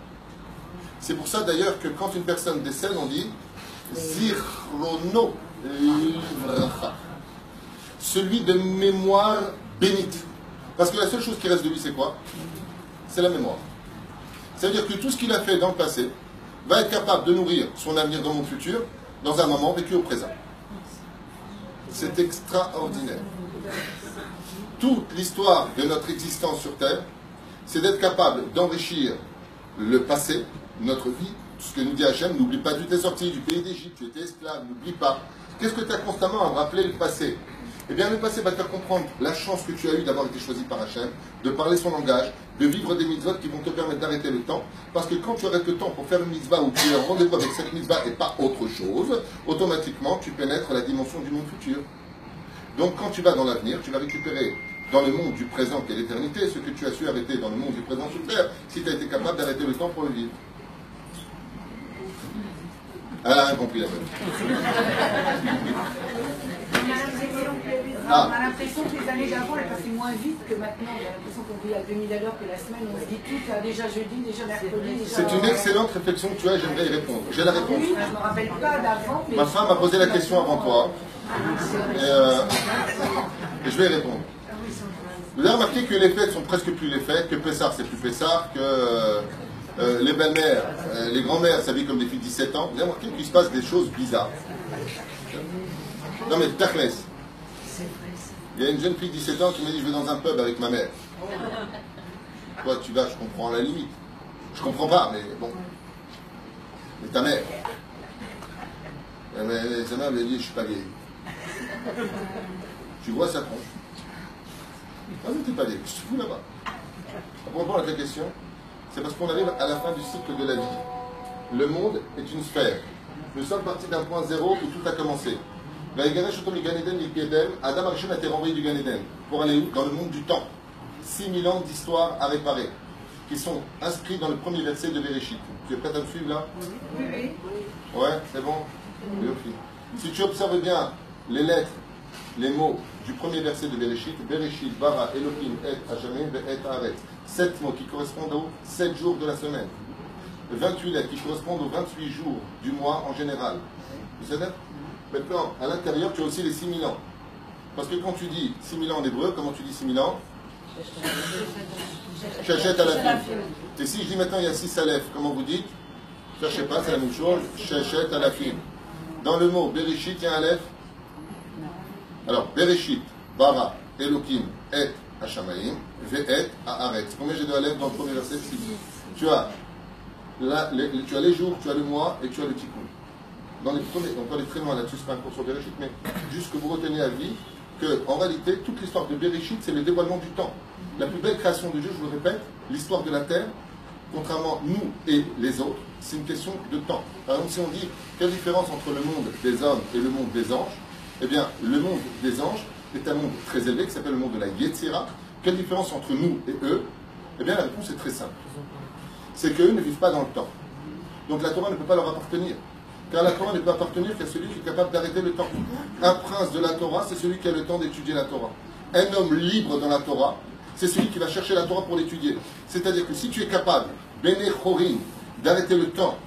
C'est pour ça d'ailleurs que quand une personne décède, on dit Zichrono Livracha. Celui de mémoire bénite. Parce que la seule chose qui reste de lui, c'est quoi? C'est la mémoire. Ça veut dire que tout ce qu'il a fait dans le passé va être capable de nourrir son avenir dans mon futur, dans un moment vécu au présent. C'est extraordinaire. Toute l'histoire de notre existence sur Terre, c'est d'être capable d'enrichir le passé, notre vie, ce que nous dit Hachem, n'oublie pas, tu t'es sorti du pays d'Égypte, tu étais esclave, n'oublie pas. Qu'est-ce que tu as constamment à me rappeler le passé? Eh bien, le passé va te faire comprendre la chance que tu as eue d'avoir été choisi par Hachem, de parler son langage, de vivre des mitzvot qui vont te permettre d'arrêter le temps. Parce que quand tu arrêtes le temps pour faire une mitzvah ou tu es en rendez-vous avec cette mitzvah et pas autre chose, automatiquement, tu pénètres la dimension du monde futur. Donc, quand tu vas dans l'avenir, tu vas récupérer dans le monde du présent qui est l'éternité ce que tu as su arrêter dans le monde du présent sur Terre, si tu as été capable d'arrêter le temps pour le vivre. Elle a rien compris, la meuf. Ah. On a l'impression que les années d'avant, elles passaient moins vite que maintenant. On a l'impression qu'on vit à 2000 à l'heure que la semaine. On se dit tout, déjà jeudi, déjà mercredi, déjà... C'est une excellente réflexion que tu as et j'aimerais y répondre. J'ai la réponse. Oui, je ne me rappelle pas d'avant. Ma femme m'a posé la question avant toi. Et je vais y répondre. Vous avez remarqué que les fêtes sont presque plus les fêtes, que Pessar c'est plus Pessar, que les belles-mères, les grands-mères s'habillent comme des filles de 17 ans. Vous avez remarqué qu'il se passe des choses bizarres. Non mais Tachles. Il y a une jeune fille de 17 ans qui m'a dit je vais dans un pub avec ma mère. Toi tu vas, je comprends à la limite. Je comprends pas, mais bon. Mais ta mère. Sa mère lui a dit je suis pas gay. Tu vois sa tronche. Ah mais t'es pas gay, je te fous là-bas. Pour répondre à ta question, c'est parce qu'on arrive à la fin du cycle de la vie. Le monde est une sphère. Nous sommes partis d'un point zéro où tout a commencé. Adam Arishon a été renvoyé du Gan Eden. Pour aller où? Dans le monde du temps. 6000 ans d'histoire à réparer, qui sont inscrits dans le premier verset de Bereshit. Tu es prêt à me suivre là? Oui. Ouais, c'est bon. Si tu observes bien les lettres, les mots du premier verset de Bereshit, Bereshit, Bara, Elohim, Et, Hashamim, Et, Haaretz. 7 mots qui correspondent aux 7 jours de la semaine. 28 lettres qui correspondent aux 28 jours du mois en général. Vous savez? Maintenant, à l'intérieur, tu as aussi les 6000 ans. Parce que quand tu dis 6000 ans en hébreu, comment tu dis 6000 ans? Chachet à la fin. Et si je dis maintenant il y a 6 aleph, comment vous dites? Ça, je ne sais pas, c'est la même chose. Chachet à la fin. Dans le mot Bereshit, il y a un aleph. Alors, Bereshit, Bara, Elohim, Et, Hashamayim, Ve'et, Haaretz. Combien j'ai de aleph dans le premier verset? 6. Tu as les jours, tu as le mois et tu as le tikkun. Dans les premiers, on peut aller très loin là-dessus, c'est pas un cours sur Bereshit, mais juste que vous reteniez à vie qu'en réalité, toute l'histoire de Bereshit, c'est le dévoilement du temps. La plus belle création de Dieu, je vous le répète, l'histoire de la terre, contrairement à nous et les autres, c'est une question de temps. Par exemple, si on dit quelle différence entre le monde des hommes et le monde des anges, eh bien, le monde des anges est un monde très élevé qui s'appelle le monde de la Yetzira. Quelle différence entre nous et eux? Eh bien, la réponse est très simple. C'est qu'eux ne vivent pas dans le temps. Donc la Torah ne peut pas leur appartenir. Car la Torah ne peut appartenir qu'à celui qui est capable d'arrêter le temps. Un prince de la Torah, c'est celui qui a le temps d'étudier la Torah. Un homme libre dans la Torah, c'est celui qui va chercher la Torah pour l'étudier. C'est-à-dire que si tu es capable, Bene Chorin, d'arrêter le temps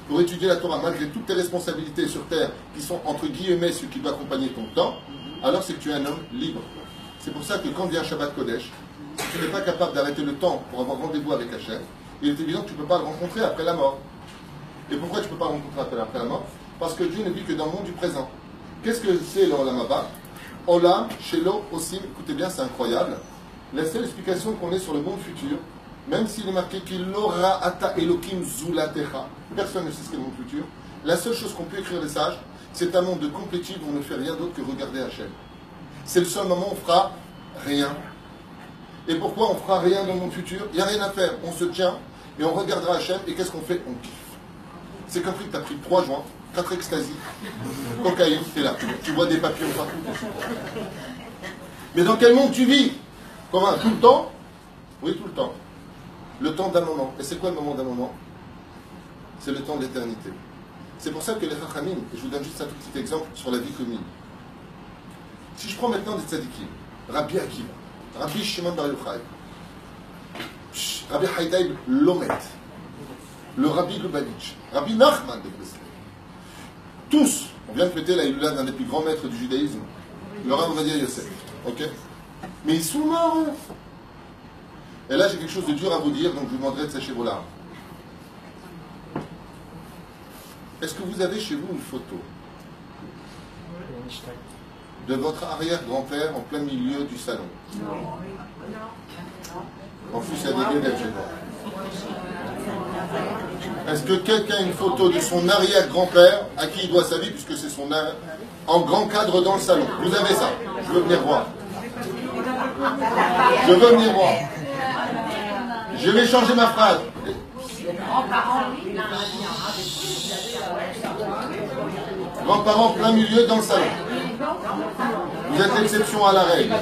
pour étudier la Torah, malgré toutes tes responsabilités sur terre, qui sont entre guillemets ceux qui doivent accompagner ton temps, alors c'est que tu es un homme libre. C'est pour ça que quand vient Shabbat Kodesh, si tu n'es pas capable d'arrêter le temps pour avoir rendez-vous avec Hachem, il est évident que tu ne peux pas le rencontrer après la mort. Et pourquoi tu ne peux pas le rencontrer après la mort? Parce que Dieu ne vit que dans le monde du présent. Qu'est-ce que c'est l'Olam Haba? Olam, Shelo, Osim, écoutez bien, c'est incroyable. La seule explication qu'on ait sur le monde futur, même s'il est marqué qu'il aura ata Elohim zulatecha, personne ne sait ce qu'est le monde futur, la seule chose qu'on peut écrire les sages, c'est un monde de complétude où on ne fait rien d'autre que regarder Hachem. C'est le seul moment où on fera rien. Et pourquoi on fera rien dans le monde futur? Il n'y a rien à faire. On se tient et on regardera Hachem et qu'est-ce qu'on fait? On kiffe. C'est comme si tu as pris 3 joints, 4 ecstasy, cocaïne, t'es là. Tu vois des papillons partout. Mais dans quel monde tu vis? Comment? Tout le temps? Oui, tout le temps. Le temps d'un moment. Et c'est quoi le moment d'un moment? C'est le temps de l'éternité. C'est pour ça que les Chachamim, et je vous donne juste un tout petit exemple sur la vie commune. Si je prends maintenant des tzadikim, Rabbi Akiva, Rabbi Shimon Bar Yochai, Rabbi Haïdaïb Lomet, le Rabbi Lubavitch, Rabbi Nachman de Breslev, tous, on vient de fêter la Hilula d'un des plus grands maîtres du judaïsme, le Rav Ovadia Yosef, ok? Mais ils sont morts. Et là, j'ai quelque chose de dur à vous dire, donc je vous demanderai de sécher vos larmes. Est-ce que vous avez chez vous une photo de votre arrière-grand-père en plein milieu du salon? En plus, il y a des guédelles chez moi. Est-ce que quelqu'un a une photo de son arrière-grand-père à qui il doit sa vie, puisque c'est son en grand cadre dans le salon? Vous avez ça? Je veux venir voir. Je veux venir voir. Je vais changer ma phrase. Grands-parents plein milieu dans le salon. Vous êtes l'exception à la règle.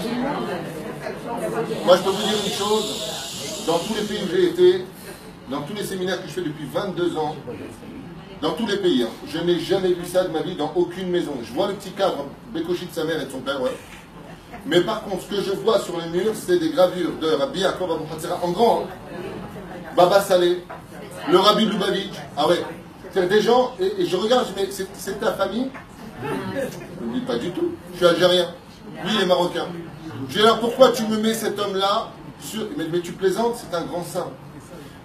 Moi, je peux vous dire une chose. Dans tous les pays où j'ai été, dans tous les séminaires que je fais depuis 22 ans, dans tous les pays, hein, je n'ai jamais vu ça de ma vie dans aucune maison. Je vois le petit cadre bécochi de sa mère et de son père, ouais. Mais par contre, ce que je vois sur les murs, c'est des gravures de Rabbi Yaakov Abu Hatzera en grand. Baba Saleh, le Rabbi Lubavitch. Ah ouais. C'est des gens, et je regarde, je dis, mais c'est ta famille? Je ne dis pas du tout. Je suis algérien. Lui, il est marocain. Je dis alors, pourquoi tu me mets cet homme-là sur... mais tu plaisantes, c'est un grand saint.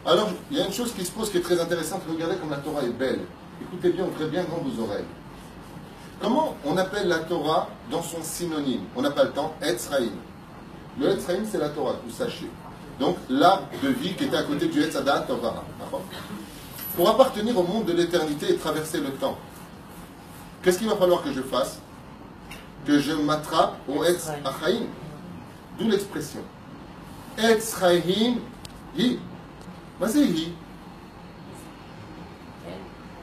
Alors, il y a une chose qui se pose qui est très intéressante. Regardez comme la Torah est belle. Écoutez bien, ouvrez bien grand vos oreilles. Comment on appelle la Torah dans son synonyme? On n'a pas le temps. Etz Chaim. Le Etz Chaim, c'est la Torah, que vous sachiez. Donc, l'arbre de vie qui était à côté du Etz Hadat Torah. Pour appartenir au monde de l'éternité et traverser le temps, qu'est-ce qu'il va falloir que je fasse? Que je m'attrape au Etz Chaim. D'où l'expression. Etz Chaim, hi. Vas-y, hi.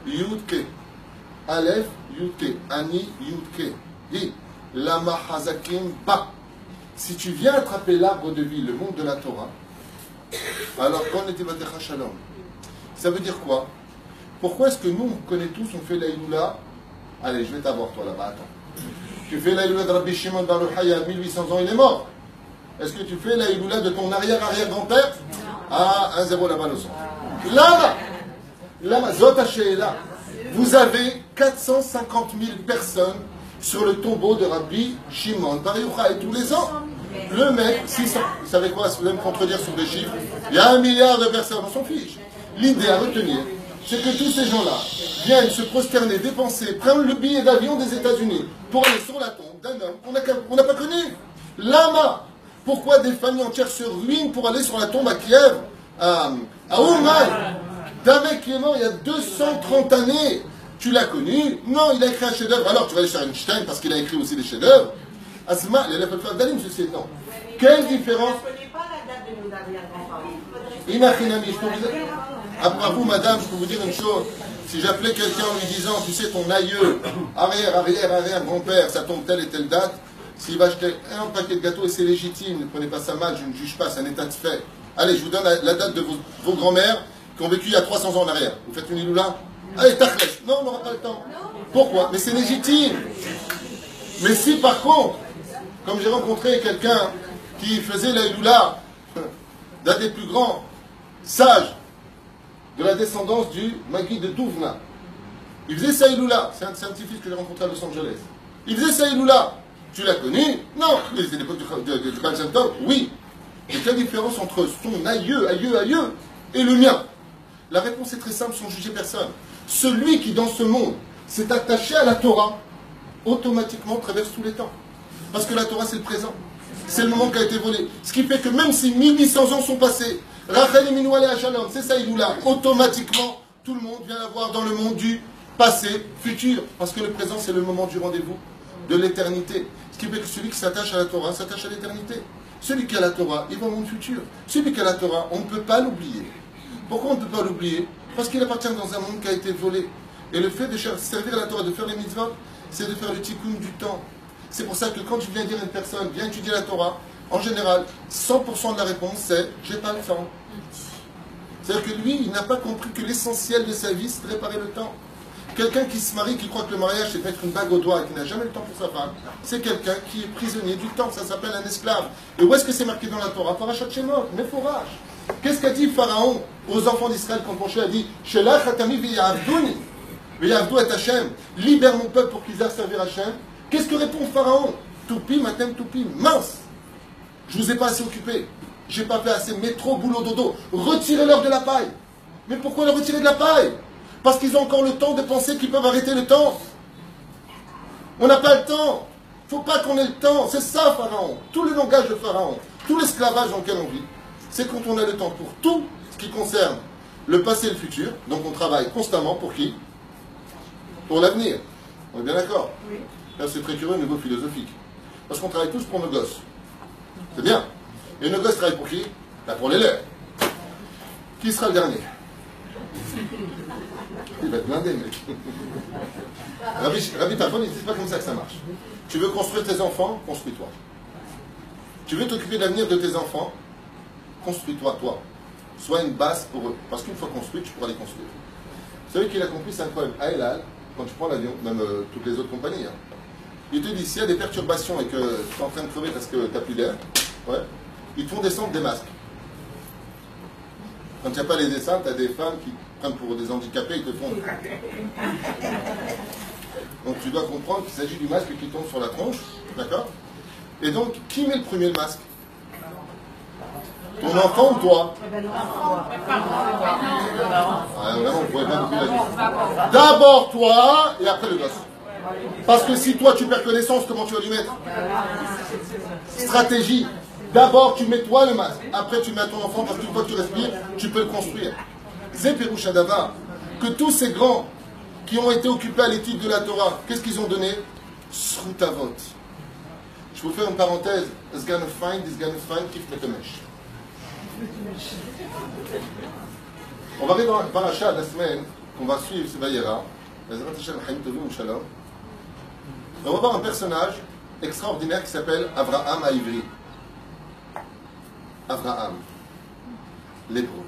Yudke. Aleph, Yudke. Ani, Yudke. Hi. Lama Hazakim, Ba. Si tu viens attraper l'arbre de vie, le monde de la Torah, alors qu'on était Vatecha Shalom. Ça veut dire quoi? Pourquoi est-ce que nous, on connaît tous, on fait l'Aïloula? Allez, je vais t'avoir toi là-bas, attends. Tu fais l'Aïloula de Rabbi Shimon Bar Yochai, il y a 1800 ans, il est mort. Est-ce que tu fais l'Aïloula de ton arrière-arrière-grand-père? Ah, 1-0 là-bas le son. Lama, Zot Hashe'ela. Vous avez 450 000 personnes sur le tombeau de Rabbi Shimon Bar Yochai tous les ans. Le mec, 600, vous savez quoi, si vous voulez me contredire sur des chiffres, il y a 1 milliard de personnes, on s'en fiche. L'idée à retenir, c'est que tous ces gens-là viennent se prosterner, dépenser, prendre le billet d'avion des États-Unis pour aller sur la tombe d'un homme qu'on n'a pas connu. Lama. Pourquoi des familles entières se ruinent pour aller sur la tombe à Kiev, à Ouman, d'un mec qui est mort il y a 230 années? Tu l'as connu? Non, il a écrit un chef-d'œuvre. Alors tu vas aller chez Einstein parce qu'il a écrit aussi des chefs-d'œuvre. Asma, il a fait faire d'Alim, ceci, non. Quelle différence? Je ne connais pas la date de nos arrière-grands-parents. Imachinami, je peux vous dire. Après vous, madame, je peux vous dire une chose. Si j'appelais quelqu'un en lui disant, tu sais, ton aïeux, arrière-grand-père, ça tombe telle et telle date, s'il va acheter un paquet de gâteaux et c'est légitime, ne prenez pas ça mal, je ne juge pas, c'est un état de fait. Allez, je vous donne la date de vos grands-mères qui ont vécu il y a 300 ans en arrière. Vous faites une iloula? Allez, tachlèche. Non, on n'aura pas le temps. Pourquoi? Mais c'est légitime. Mais si par contre, comme j'ai rencontré quelqu'un qui faisait la iloula d'un des plus grands sages de la descendance du Magui de Douvna, il faisait sa iloula, c'est un scientifique que j'ai rencontré à Los Angeles. Il faisait sa iloula. Tu l'as connu? Non. Mais c'est l'époque du Baal Shem Tov? Oui. Et quelle différence entre son aïeux et le mien? La réponse est très simple, sans juger personne. Celui qui, dans ce monde, s'est attaché à la Torah, automatiquement traverse tous les temps. Parce que la Torah, c'est le présent. C'est le moment qui a été volé. Ce qui fait que même si 1800 ans sont passés, Rachel et Minou Aleh Shalom, c'est ça, Iloula, automatiquement, tout le monde vient la voir dans le monde du passé, futur. Parce que le présent, c'est le moment du rendez-vous, de l'éternité. Ce qui fait que celui qui s'attache à la Torah, s'attache à l'éternité. Celui qui a la Torah, il va au monde futur. Celui qui a la Torah, on ne peut pas l'oublier. Pourquoi on ne peut pas l'oublier? Parce qu'il appartient dans un monde qui a été volé. Et le fait de servir à la Torah, de faire les mitzvot, c'est de faire le tikkun du temps. C'est pour ça que quand je viens dire à une personne, viens étudier la Torah, en général, 100% de la réponse c'est « j'ai pas le temps ». C'est-à-dire que lui, il n'a pas compris que l'essentiel de sa vie, c'est de réparer le temps. Quelqu'un qui se marie, qui croit que le mariage, c'est mettre une bague au doigt et qui n'a jamais le temps pour sa femme, c'est quelqu'un qui est prisonnier du temps, ça s'appelle un esclave. Et où est-ce que c'est marqué dans la Torah? Parachat Shemot, mais forage. Qu'est-ce qu'a dit Pharaon aux enfants d'Israël quand Moshe a dit « Shelach hatami v'ya'avduni v'ya'avdu et Hashem » libère mon peuple pour qu'ils aillent servir Hashem. Qu'est-ce que répond Pharaon? Toupi, matem, toupi, mince. Je vous ai pas assez occupé. J'ai pas fait assez métro, boulot, dodo. Retirez-leur de la paille. Mais pourquoi leur retirer de la paille? Parce qu'ils ont encore le temps de penser qu'ils peuvent arrêter le temps. On n'a pas le temps. Il ne faut pas qu'on ait le temps. C'est ça, Pharaon. Tout le langage de Pharaon, tout l'esclavage dans lequel on vit, c'est quand on a le temps pour tout ce qui concerne le passé et le futur. Donc on travaille constamment pour qui? Pour l'avenir. On est bien d'accord? Oui. Là, c'est très curieux au niveau philosophique. Parce qu'on travaille tous pour nos gosses. C'est bien. Et nos gosses travaillent pour qui? Là, pour les leurs. Qui sera le dernier? Il va être blindé, mec. Rabbi Tarfon, il dit pas comme ça que ça marche. Tu veux construire tes enfants? Construis-toi. Tu veux t'occuper de l'avenir de tes enfants? Construis-toi, toi. Sois une base pour eux. Parce qu'une fois construit, tu pourras les construire. Vous savez qu'il a compris, c'est incroyable. À El Al, quand tu prends l'avion, même toutes les autres compagnies, hein, Ils te disent, s'il y a des perturbations et que tu es en train de crever parce que tu n'as plus d'air, ouais, ils te font descendre des masques. Quand il n'y a pas les dessins, tu as des femmes qui prennent pour des handicapés, ils te font. Donc tu dois comprendre qu'il s'agit du masque qui tombe sur la tronche, d'accord? Et donc, qui met le premier masque? Ton enfant ou toi? Ah, vraiment, vous pouvez pas beaucoup la dire. D'abord toi et après le gosse. Parce que si toi tu perds connaissance, comment tu vas lui mettre? Stratégie. D'abord tu mets toi le masque, après tu mets à ton enfant parce qu'une fois que tu respires, tu peux le construire. C'est Pérouche Adava, que tous ces grands qui ont été occupés à l'étude de la Torah, qu'est-ce qu'ils ont donné? Srutavot. Je vous fais une parenthèse. Is gonna find, Kif Metemesh. On va arriver dans la paracha de la semaine qu'on va suivre, c'est Vayera. On va voir un personnage extraordinaire qui s'appelle Avraham Haïvri. Avraham, l'hébreu.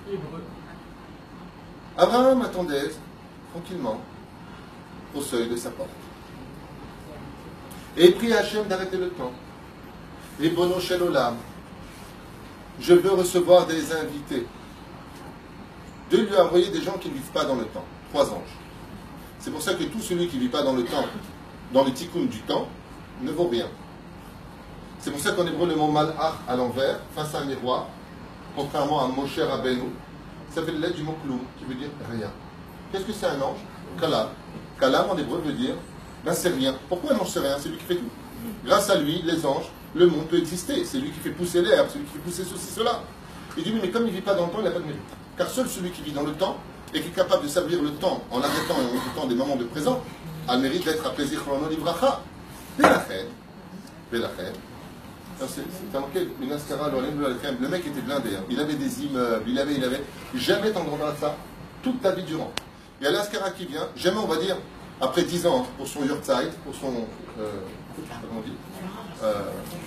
Avraham attendait tranquillement au seuil de sa porte. Et il prie à Hachem d'arrêter le temps. Et Bono Shel Olam, je veux recevoir des invités. Dieu lui a envoyé des gens qui ne vivent pas dans le temps. 3 anges. C'est pour ça que tout celui qui ne vit pas dans le temps, dans le tikkun du temps, ne vaut rien. C'est pour ça qu'en hébreu, le mot malach à l'envers, face à un miroir, contrairement à Moshe Rabbeinu, ça fait l'aide du mot kloum, qui veut dire rien. Qu'est-ce que c'est un ange? Kalam. Kalam en hébreu veut dire, ben c'est rien. Pourquoi un ange c'est rien? C'est lui qui fait tout. Grâce à lui, les anges, le monde peut exister. C'est lui qui fait pousser l'herbe, c'est lui qui fait pousser ceci, cela. Il dit, oui, mais comme il ne vit pas dans le temps, il n'a pas de mérite. Car seul celui qui vit dans le temps et qui est capable de servir le temps en arrêtant et en écoutant des moments de présent, a le mérite d'être à plaisir chrono livracha. Belachem. C'est marqué une ascara, le mec était blindé. Hein. Il avait des immeubles, il avait. Jamais t'entendras ça toute ta vie durant. Il y a l'ascara qui vient, jamais on va dire, après 10 ans, hein, pour son yurtzeit, pour son. Je sais pas comment on dit.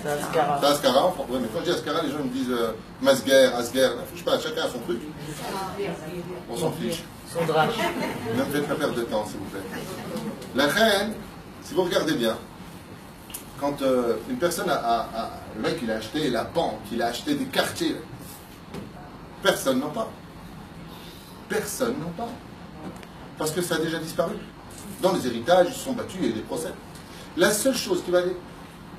C'est Ascara. Ouais, mais quand je dis Ascara, les gens me disent Masguer, Asguer. Je sais pas, chacun a son truc. On s'en fiche. Son drap. Ne me faites pas perdre de temps, s'il vous plaît. La reine, si vous regardez bien, quand une personne le mec il a acheté la banque, il a acheté des quartiers, personne n'en parle. Personne n'en parle. Parce que ça a déjà disparu. Dans les héritages, ils se sont battus, il y a des procès. La seule chose qui va aller,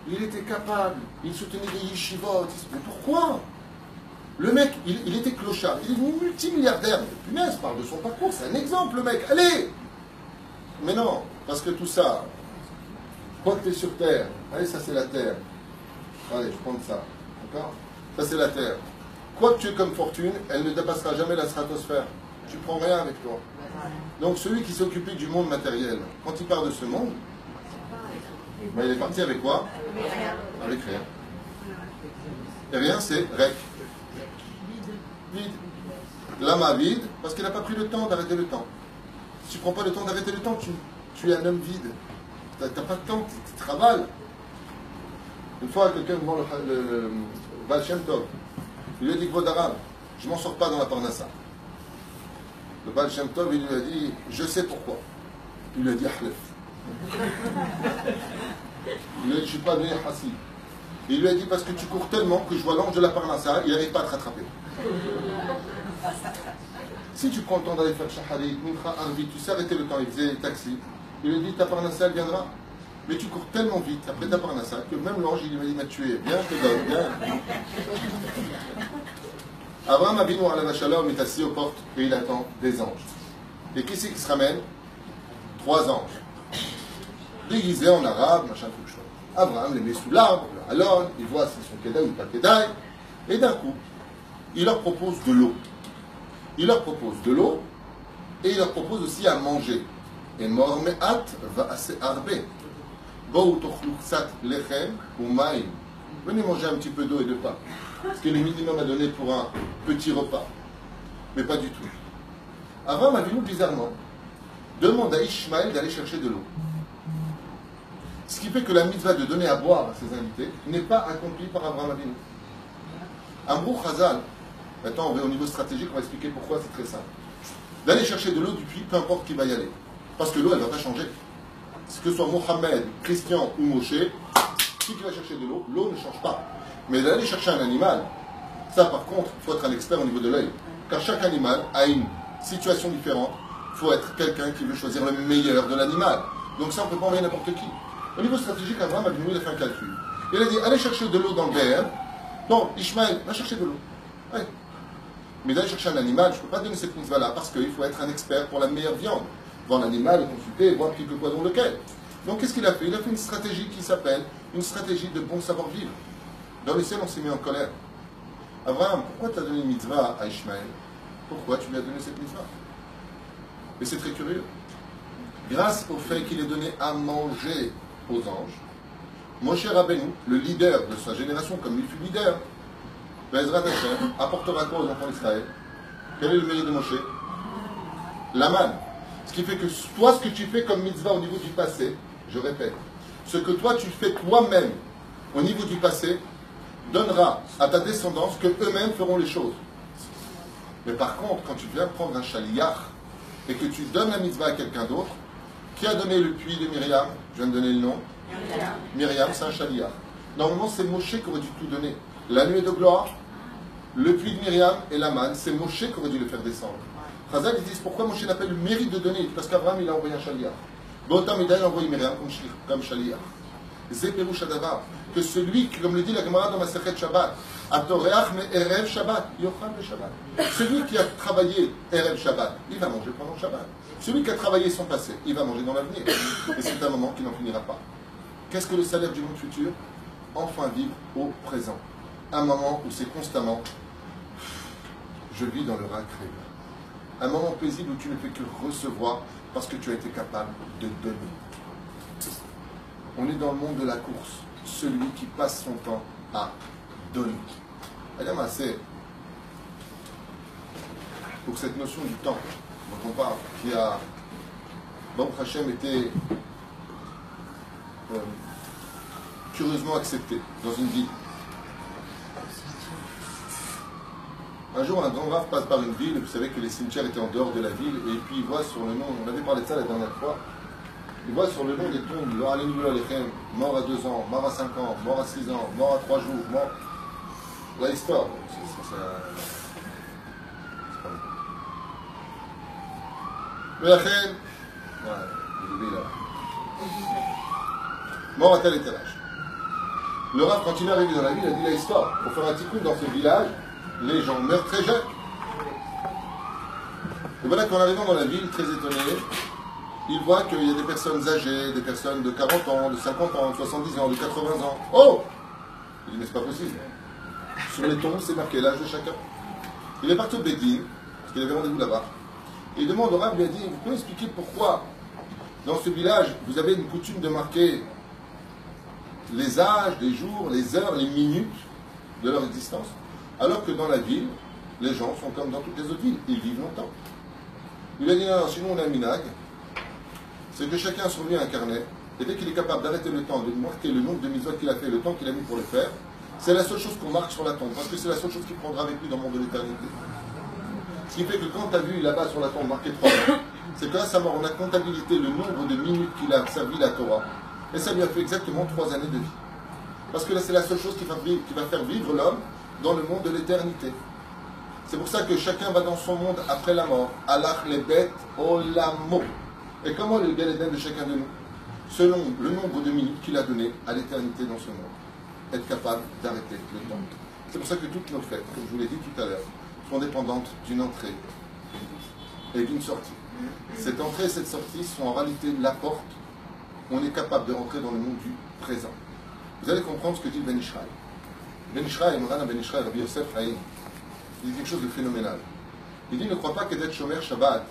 il était capable, il soutenait des yeshivot. Mais pourquoi? Le mec, il était clochard, il est multimilliardaire. Mais punaise, parle de son parcours, c'est un exemple, le mec. Allez! Mais non, parce que tout ça, quoi que tu es sur Terre, allez, ça c'est la Terre. Allez, je prends ça. D'accord? Ça c'est la Terre. Quoi que tu aies comme fortune, elle ne dépassera jamais la stratosphère. Tu prends rien avec toi. Donc celui qui s'est occupé du monde matériel, quand il part de ce monde, ben, il est parti avec quoi? Avec rien. Et rien, c'est rec. Vide. L'âme vide, parce qu'il n'a pas pris le temps d'arrêter le temps. Si tu ne prends pas le temps d'arrêter le temps, tu es un homme vide. Tu n'as pas de temps, tu travailles. Une fois, quelqu'un devant le Baal Shem Tov, il lui a dit, Kvodaram, je ne m'en sors pas dans la Parnassa. Le Baal Shem Tov, il lui a dit, je sais pourquoi. Il lui a dit, Ahlef. Il lui a dit, je ne suis pas venu Hassi. Il lui a dit, parce que tu cours tellement que je vois l'ange de la Parnassa, il n'arrive pas à te rattraper. Si tu prends le temps d'aller faire Shaharit, Mincha, Arvi, tu sais arrêter le temps, il faisait taxi. Il lui a dit, ta Parnassa, elle viendra. Mais tu cours tellement vite après ta Parnassa que même l'ange, il lui a dit, mais tu es bien, je te donne, bien. Abraham Avinu alayhi shalom est assis aux portes et il attend des anges. Et qui c'est qui se ramène? 3 anges. Déguisés en arabe, machin, tout chose. Abraham les met sous l'arbre, alors il voit s'ils sont Kedaï ou pas Kedaï. Et d'un coup, il leur propose de l'eau. Il leur propose de l'eau et il leur propose aussi à manger. Et mor me'at va assez arbe. Bou tochlu ksat lechem ou maïm. Venez manger un petit peu d'eau et de pain. Ce qui est le minimum à donner pour un petit repas. Mais pas du tout. Abraham Avinu, bizarrement, demande à Ishmaël d'aller chercher de l'eau. Ce qui fait que la mitzvah de donner à boire à ses invités n'est pas accomplie par Abraham Avinu. Amrou Chazal, maintenant on va au niveau stratégique, on va expliquer pourquoi, c'est très simple. D'aller chercher de l'eau du puits, peu importe qui va y aller. Parce que l'eau, elle ne va pas changer. que ce soit Mohamed, Christian ou Moshe, qui va chercher de l'eau, l'eau ne change pas. Mais d'aller chercher un animal, ça par contre, il faut être un expert au niveau de l'œil. Car chaque animal a une situation différente. Il faut être quelqu'un qui veut choisir le meilleur de l'animal. Donc ça, on ne peut pas envoyer n'importe qui. Au niveau stratégique, Abraham Avinu, il a fait un calcul. Il a dit, allez chercher de l'eau dans le BR. Non, Ishmaël, va chercher de l'eau. Ouais. Mais d'aller chercher un animal, je ne peux pas donner cette mitzvah-là parce qu'il faut être un expert pour la meilleure viande. Voir l'animal, le consulter, voir quelque poison lequel. Donc qu'est-ce qu'il a fait? Il a fait une stratégie qui s'appelle une stratégie de bon savoir-vivre. Dans le ciel, on s'est mis en colère. Abraham, pourquoi tu as donné une mitzvah à Ishmaël? Pourquoi tu lui as donné cette mitzvah? Et c'est très curieux. Grâce au fait qu'il ait donné à manger aux anges, Moshe Rabbeinu, le leader de sa génération, comme il fut leader, Bezrat Hashem, apportera quoi aux enfants d'Israël? Quel est le mérite de Moshe? La manne. Ce qui fait que toi, ce que tu fais comme mitzvah au niveau du passé, je répète, ce que toi tu fais toi-même au niveau du passé, donnera à ta descendance que eux-mêmes feront les choses. Mais par contre, quand tu viens prendre un chaliach et que tu donnes la mitzvah à quelqu'un d'autre, qui a donné le puits de Myriam? Je viens de donner le nom. Myriam, c'est un chaliach. Normalement, c'est Moshe qui aurait dû tout donner. La nuée de gloire, le puits de Myriam et la manne, c'est Moshe qui aurait dû le faire descendre. Chazal, ils disent pourquoi Moshe n'a pas eu le mérite de donner? Parce qu'Abraham, il a envoyé un chaliach. Botam il a envoyé Myriam comme chaliach. C'est Pérouche Adavar. Que celui, comme le dit la Gemara dans Masechet Shabbat, Atoreach me Erev Shabbat, Yochal le Shabbat. Celui qui a travaillé Erev Shabbat, il va manger pendant Shabbat. Celui qui a travaillé son passé, il va manger dans l'avenir. Et c'est un moment qui n'en finira pas. Qu'est-ce que le salaire du monde futur? Enfin vivre au présent. Un moment où c'est constamment, je vis dans le racré. Un moment paisible où tu ne fais que recevoir parce que tu as été capable de donner. On est dans le monde de la course. Celui qui passe son temps à donner. Madame, c'est pour cette notion du temps dont on parle, qui a, Baruch Hashem, été curieusement accepté dans une ville. Un jour, un grand rave passe par une ville, vous savez que les cimetières étaient en dehors de la ville, et puis il voit sur le nom, on avait parlé de ça la dernière fois, il voit sur le nom des tombes, mort à 2 ans, mort à 5 ans, mort à 6 ans, mort à 3 jours, mort. La histoire, c'est mais la reine, mort à tel et tel âge. Le rave, quand il est arrivé dans la ville, a dit la histoire. Pour faire un petit coup dans ce village, les gens meurent très jeunes. Et voilà qu'en arrivant dans la ville, très étonné, il voit qu'il y a des personnes âgées, des personnes de 40 ans, de 50 ans, de 70 ans, de 80 ans. Oh! Il dit, mais c'est pas possible. Sur les tombes, c'est marqué l'âge de chacun. Il est parti au Bédine, parce qu'il avait rendez-vous là-bas. Et il demande au rave, il a dit, vous pouvez expliquer pourquoi, dans ce village, vous avez une coutume de marquer les âges, les jours, les heures, les minutes de leur existence, alors que dans la ville, les gens sont comme dans toutes les autres villes, ils vivent longtemps. Il a dit, non, sinon on a un minag, c'est que chacun a sur lui un carnet, et dès qu'il est capable d'arrêter le temps, de marquer le nombre de mitzvot qu'il a fait, le temps qu'il a mis pour le faire, c'est la seule chose qu'on marque sur la tombe, parce que c'est la seule chose qu'il prendra avec lui dans le monde de l'éternité. Ce qui fait que quand tu as vu là-bas sur la tombe marqué 3 ans, c'est que grâce à mort, on a comptabilisé le nombre de minutes qu'il a servi la Torah, et ça lui a fait exactement 3 années de vie. Parce que là, c'est la seule chose qui va faire vivre l'homme dans le monde de l'éternité. C'est pour ça que chacun va dans son monde après la mort. Allah les bêtes olamo. Et comment le Gan Eden de chacun de nous? Selon le nombre de minutes qu'il a donné à l'éternité dans ce monde. Être capable d'arrêter le temps. C'est pour ça que toutes nos fêtes, comme je vous l'ai dit tout à l'heure, sont dépendantes d'une entrée et d'une sortie. Cette entrée et cette sortie sont en réalité la porte où on est capable de rentrer dans le monde du présent. Vous allez comprendre ce que dit Ben Ishraï. Ben Ishraï, Mourana Ben Ishraï, Rabbi Yosef Haïm, il dit quelque chose de phénoménal. Il dit, ne crois pas que d'être chômeur Shabbat,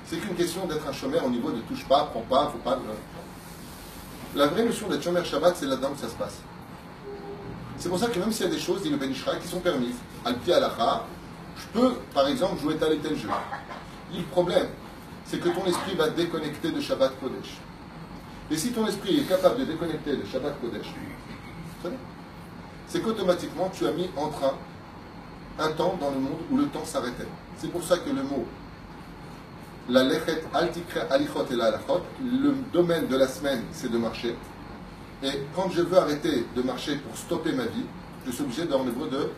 c'est qu'une question d'être un chômeur au niveau de touche pas, prends pas, faut pas. La vraie notion d'être chômeur Shabbat, c'est là-dedans que ça se passe. C'est pour ça que même s'il y a des choses, dit le Ben Ishraï, qui sont permises, al-pi al-akha, je peux, par exemple, jouer tel et tel jeu. Il dit, le problème, c'est que ton esprit va déconnecter de Shabbat Kodesh. Et si ton esprit est capable de déconnecter de Shabbat Kodesh, c'est qu'automatiquement tu as mis en train un temps dans le monde où le temps s'arrêtait. C'est pour ça que le mot La lechet al tikra alichot et la alachot. Le domaine de la semaine, c'est de marcher. Et quand je veux arrêter de marcher pour stopper ma vie, je suis obligé en hébreu de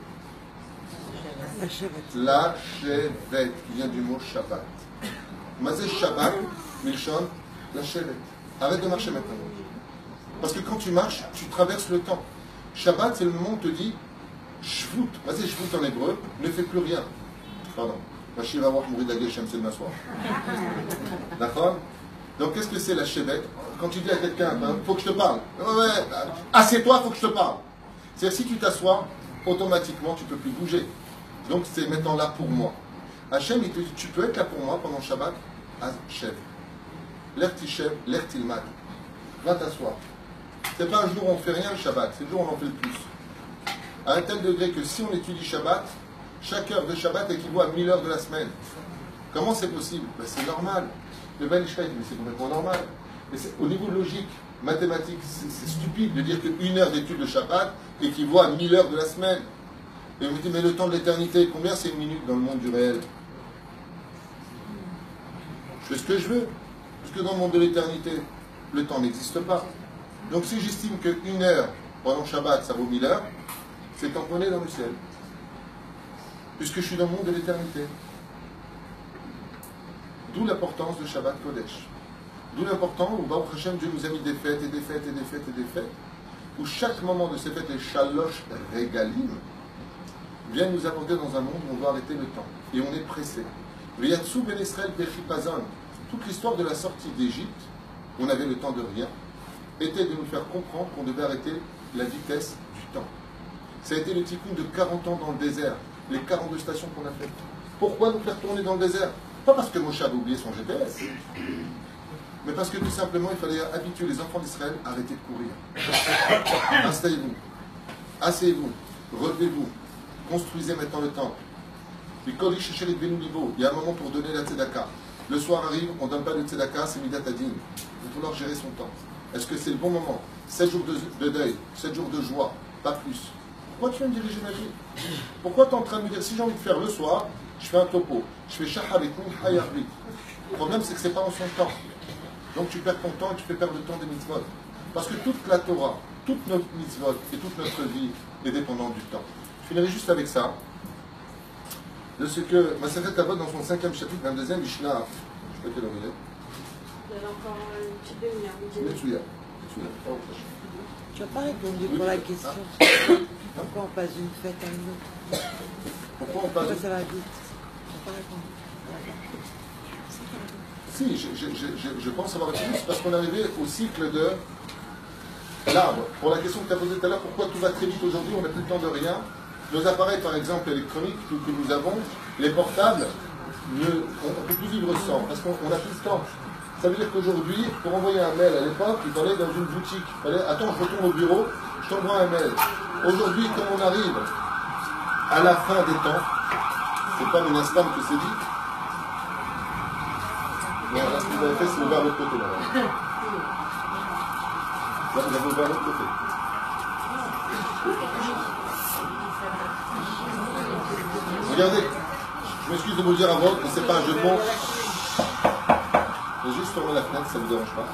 la shevet, qui vient du mot Shabbat. Mazé Shabbat, Milchon, la shevet. Arrête de marcher maintenant. Parce que quand tu marches, tu traverses le temps. Shabbat, c'est le moment où on te dit Shvut. Mazé Shvut en hébreu, ne fais plus rien. Pardon. Rachid va voir mourir de la Geshem, c'est le m'asseoir. D'accord? Donc, qu'est-ce que c'est la shevet? Quand tu dis à quelqu'un, il faut que je te parle. Ouais, assieds-toi, il faut que je te parle. C'est-à-dire, si tu t'assois, automatiquement, tu ne peux plus bouger. Donc, c'est maintenant là pour moi. Hachem, il te dit, tu peux être là pour moi pendant Shabbat? Shev. L'air tishev, l'air tilmat. Va t'asseoir. C'est pas un jour où on ne fait rien le Shabbat, c'est le jour où on en fait le plus. À un tel degré que si on étudie Shabbat, chaque heure de Shabbat équivaut à 1000 heures de la semaine. Comment c'est possible? Ben, c'est normal. Le Ben Ishmael, mais c'est complètement normal. Mais au niveau logique, mathématique, c'est stupide de dire qu'une heure d'étude de Shabbat équivaut à 1000 heures de la semaine. Et on me dit, mais le temps de l'éternité, combien c'est une minute dans le monde du réel? Je fais ce que je veux. Parce que dans le monde de l'éternité, le temps n'existe pas. Donc si j'estime qu'une heure pendant Shabbat, ça vaut 1000 heures, c'est tamponné dans le ciel. Puisque je suis dans le monde de l'éternité. D'où l'importance de Shabbat Kodesh. D'où l'importance où Baruch Hashem, Dieu nous a mis des fêtes et des fêtes et des fêtes et des fêtes, où chaque moment de ces fêtes, les Shalosh Regalim, viennent nous apporter dans un monde où on doit arrêter le temps. Et on est pressé. Veyatsu ben Israël Bechipazon, toute l'histoire de la sortie d'Égypte, on avait le temps de rien, était de nous faire comprendre qu'on devait arrêter la vitesse du temps. Ça a été le tikkun de 40 ans dans le désert, les 42 stations qu'on a faites. Pourquoi nous faire tourner dans le désert? Pas parce que Moshe avait oublié son GPS, mais parce que tout simplement il fallait habituer les enfants d'Israël à arrêter de courir. Installez-vous, asseyez-vous, relevez-vous, construisez maintenant le temple. Il y a un moment pour donner la tzedaka. Le soir arrive, on ne donne pas de tzedaka, c'est Midat Adin. Il va falloir gérer son temps. Est-ce que c'est le bon moment? 7 jours de deuil, 7 jours de joie, pas plus. Pourquoi tu viens me diriger ma vie? Pourquoi tu es en train de me dire, si j'ai envie de faire le soir, je fais un topo, je fais shaharit, hayarbit. Le problème, c'est que ce n'est pas en son temps. Donc tu perds ton temps et tu fais perdre le temps des mitzvot. Parce que toute la Torah, toute notre mitzvot et toute notre vie est dépendante du temps. Je finirai juste avec ça. De ce que Maseret Avot, dans son 5e chapitre, 22e, Mishnah, je ne sais pas quelle heure il est. Il y a encore une petite demi-heure. Metsuya. Tu n'as pas répondu pour la question. Pourquoi on passe d'une fête à une autre? Pourquoi on passe? Pourquoi ça va vite? Tu n'as pas répondu. Si, je pense avoir répondu, c'est parce qu'on est arrivé au cycle de l'arbre. Pour la question que tu as posée tout à l'heure, pourquoi tout va très vite aujourd'hui, on n'a plus le temps de rien. Nos appareils, par exemple, électroniques que nous avons, les portables, on ne peut plus vivre sans, parce qu'on n'a plus le temps. Ça veut dire qu'aujourd'hui, pour envoyer un mail à l'époque, il fallait dans une boutique. Il fallait, attends, je retourne au bureau, je t'envoie un mail. Aujourd'hui, comme on arrive à la fin des temps, c'est pas une instant que c'est dit. Voilà, ce que vous avez fait, c'est ouvert de l'autre côté. Là, vous avez ouvert de l'autre côté. Regardez, je m'excuse de vous le dire avant, mais c'est pas un jeu de mots. Je vais juste fermer la fenêtre, ça ne vous dérange pas.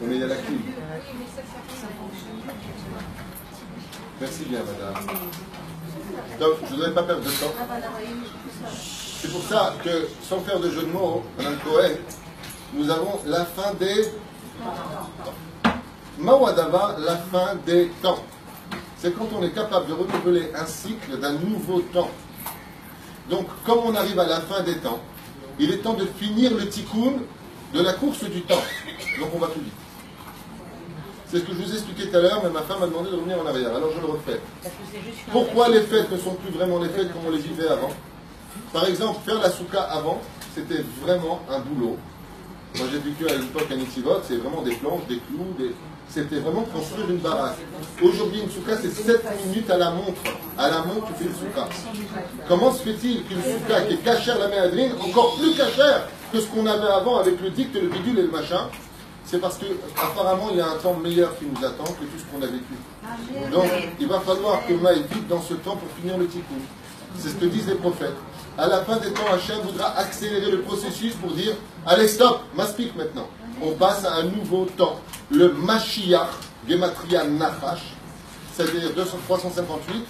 Oui, mais il y a la clim. Merci bien, madame. Donc, je ne voudrais pas perdre de temps. C'est pour ça que, sans faire de jeu de mots, madame Cohen, nous avons la fin des Mawadava, la fin des temps. C'est quand on est capable de renouveler un cycle d'un nouveau temps. Donc, comme on arrive à la fin des temps, il est temps de finir le tikkun de la course du temps. Donc, on va plus vite. C'est ce que je vous ai expliqué tout à l'heure, mais ma femme m'a demandé de revenir en arrière. Alors, je le refais. Pourquoi les fêtes ne sont plus vraiment les fêtes comme on les vivait avant? Par exemple, faire la souka avant, c'était vraiment un boulot. Moi, j'ai vécu à l'époque à Nitzivot, c'est vraiment des planches, des clous, c'était vraiment construire une baraque. Aujourd'hui, une souka, c'est 7 minutes à la montre. À la montre, tu fais une souka. Comment se fait-il qu'une souka qui est cachère la méadrine, encore plus cachère que ce qu'on avait avant avec le dicte, le bidule et le machin, c'est parce que apparemment il y a un temps meilleur qui nous attend que tout ce qu'on a vécu. Donc il va falloir que Maï vive dans ce temps pour finir le tikkun. C'est ce que disent les prophètes. À la fin des temps, Hachem voudra accélérer le processus pour dire allez stop, m'aspique maintenant. On passe à un nouveau temps. Le Mashiach, Gematria Nachash, c'est-à-dire 358,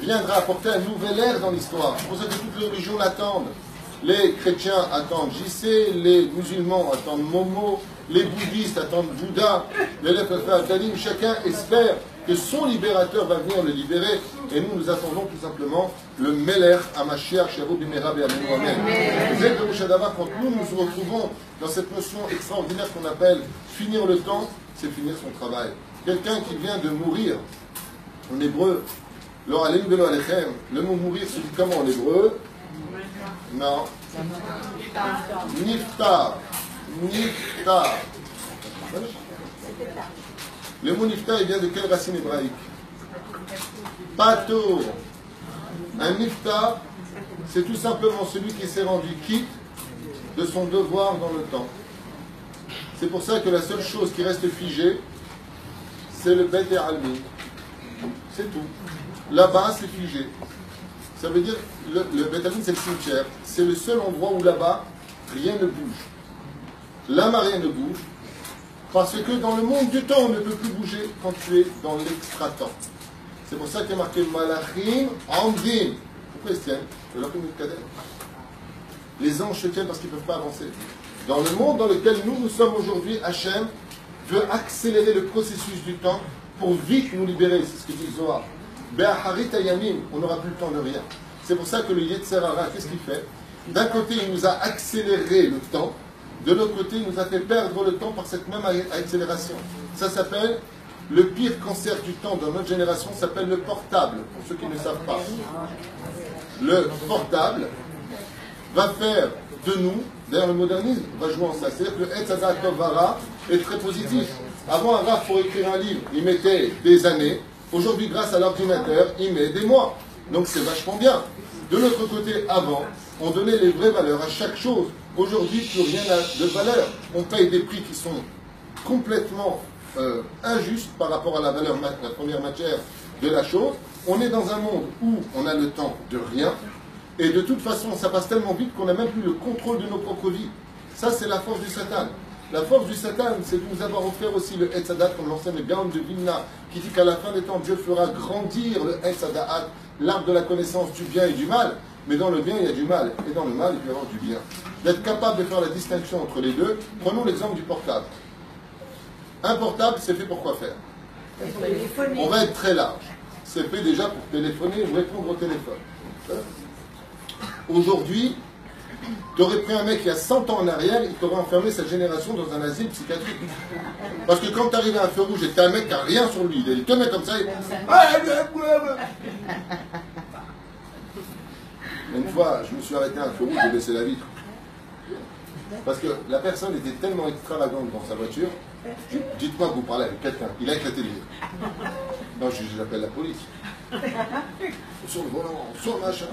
viendra apporter un nouvel ère dans l'histoire. C'est pour ça que toutes les religions l'attendent. Les chrétiens attendent JC, les musulmans attendent Momo, les bouddhistes attendent Bouddha, les Talim, chacun espère que son libérateur va venir le libérer. Et nous attendons tout simplement le Meler Hamashiach, Shavot Bimera Be'amenu Amen. Quand nous nous retrouvons dans cette notion extraordinaire qu'on appelle finir le temps, c'est finir son travail. Quelqu'un qui vient de mourir, en hébreu, le mot mourir se dit comment en hébreu? Non. Niftar. Niftar. Le mot niftar, il vient de quelle racine hébraïque? Pato. Un niftar, c'est tout simplement celui qui s'est rendu quitte de son devoir dans le temps. C'est pour ça que la seule chose qui reste figée, c'est le Bet Almi. C'est tout. Là-bas, c'est figé. Ça veut dire, le Bet Almi, c'est le cimetière. C'est le seul endroit où là-bas, rien ne bouge. Là-bas, rien ne bouge. Parce que dans le monde du temps, on ne peut plus bouger quand tu es dans l'extra-temps. C'est pour ça qu'il y a marqué Malachim Amdim. Pourquoi ils se tiennent? Les anges se tiennent parce qu'ils ne peuvent pas avancer. Dans le monde dans lequel nous sommes aujourd'hui, Hachem veut accélérer le processus du temps pour vite nous libérer. C'est ce que dit Zohar. Be'aharit ayamim, on n'aura plus le temps de rien. C'est pour ça que le Yetzer Hara, qu'est-ce qu'il fait? D'un côté, il nous a accéléré le temps. De l'autre côté, il nous a fait perdre le temps par cette même accélération. Ça s'appelle, le pire cancer du temps dans notre génération s'appelle le portable, pour ceux qui ne savent pas. Le portable va faire de nous, d'ailleurs le modernisme va jouer en ça. C'est-à-dire que le Etzadat Tovara est très positif. Avant, un raf pour écrire un livre, il mettait des années. Aujourd'hui, grâce à l'ordinateur, il met des mois. Donc c'est vachement bien. De l'autre côté, avant, on donnait les vraies valeurs à chaque chose. Aujourd'hui, plus rien n'a de valeur. On paye des prix qui sont complètement injustes par rapport à la valeur, la première matière de la chose. On est dans un monde où on a le temps de rien. Et de toute façon, ça passe tellement vite qu'on n'a même plus le contrôle de nos propres vies. Ça, c'est la force du Satan. La force du Satan, c'est de nous avoir offert aussi le Etzadat, comme l'enseigne le Gaon de Vilna, qui dit qu'à la fin des temps, Dieu fera grandir le Etzadat, l'arbre de la connaissance du bien et du mal. Mais dans le bien, il y a du mal. Et dans le mal, il peut y avoir du bien. D'être capable de faire la distinction entre les deux, prenons l'exemple du portable. Un portable, c'est fait pour quoi faire? On va être très large. C'est fait déjà pour téléphoner ou répondre au téléphone. Aujourd'hui, tu aurais pris un mec il y a 100 ans en arrière, il t'aurait enfermé cette génération dans un asile psychiatrique. Parce que quand tu arrives à un feu rouge et tu as un mec qui n'a rien sur lui, il te met comme ça, Une fois, je me suis arrêté à un feu rouge, j'ai baissé la vitre. Parce que la personne était tellement extravagante dans sa voiture. Dites-moi que vous parlez avec quelqu'un, il a éclaté le vitre. Non, j'appelle la police. Sur le volant, sur le machin.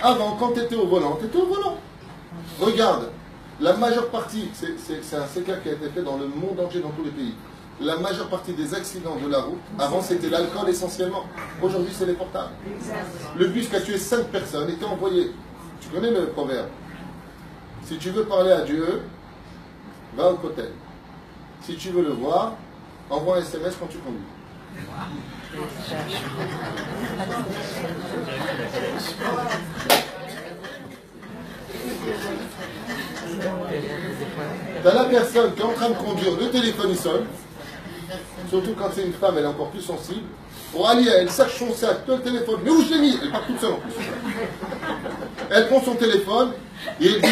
Avant, quand tu étais au volant, tu étais au volant. Regarde, la majeure partie, c'est un CK qui a été fait dans le monde entier, dans tous les pays. La majeure partie des accidents de la route, avant c'était l'alcool essentiellement. Aujourd'hui c'est les portables. Le bus qui a tué 5 personnes était envoyé. Tu connais le proverbe? Si tu veux parler à Dieu, va au cotel. Si tu veux le voir, envoie un SMS quand tu conduis. T'as la personne qui est en train de conduire, le téléphone il sonne. Surtout quand c'est une femme, elle est encore plus sensible. Pour Alia, elle sache son sac, le téléphone, mais où je l'ai mis? Elle part toute seule en plus. Elle prend son téléphone et elle dit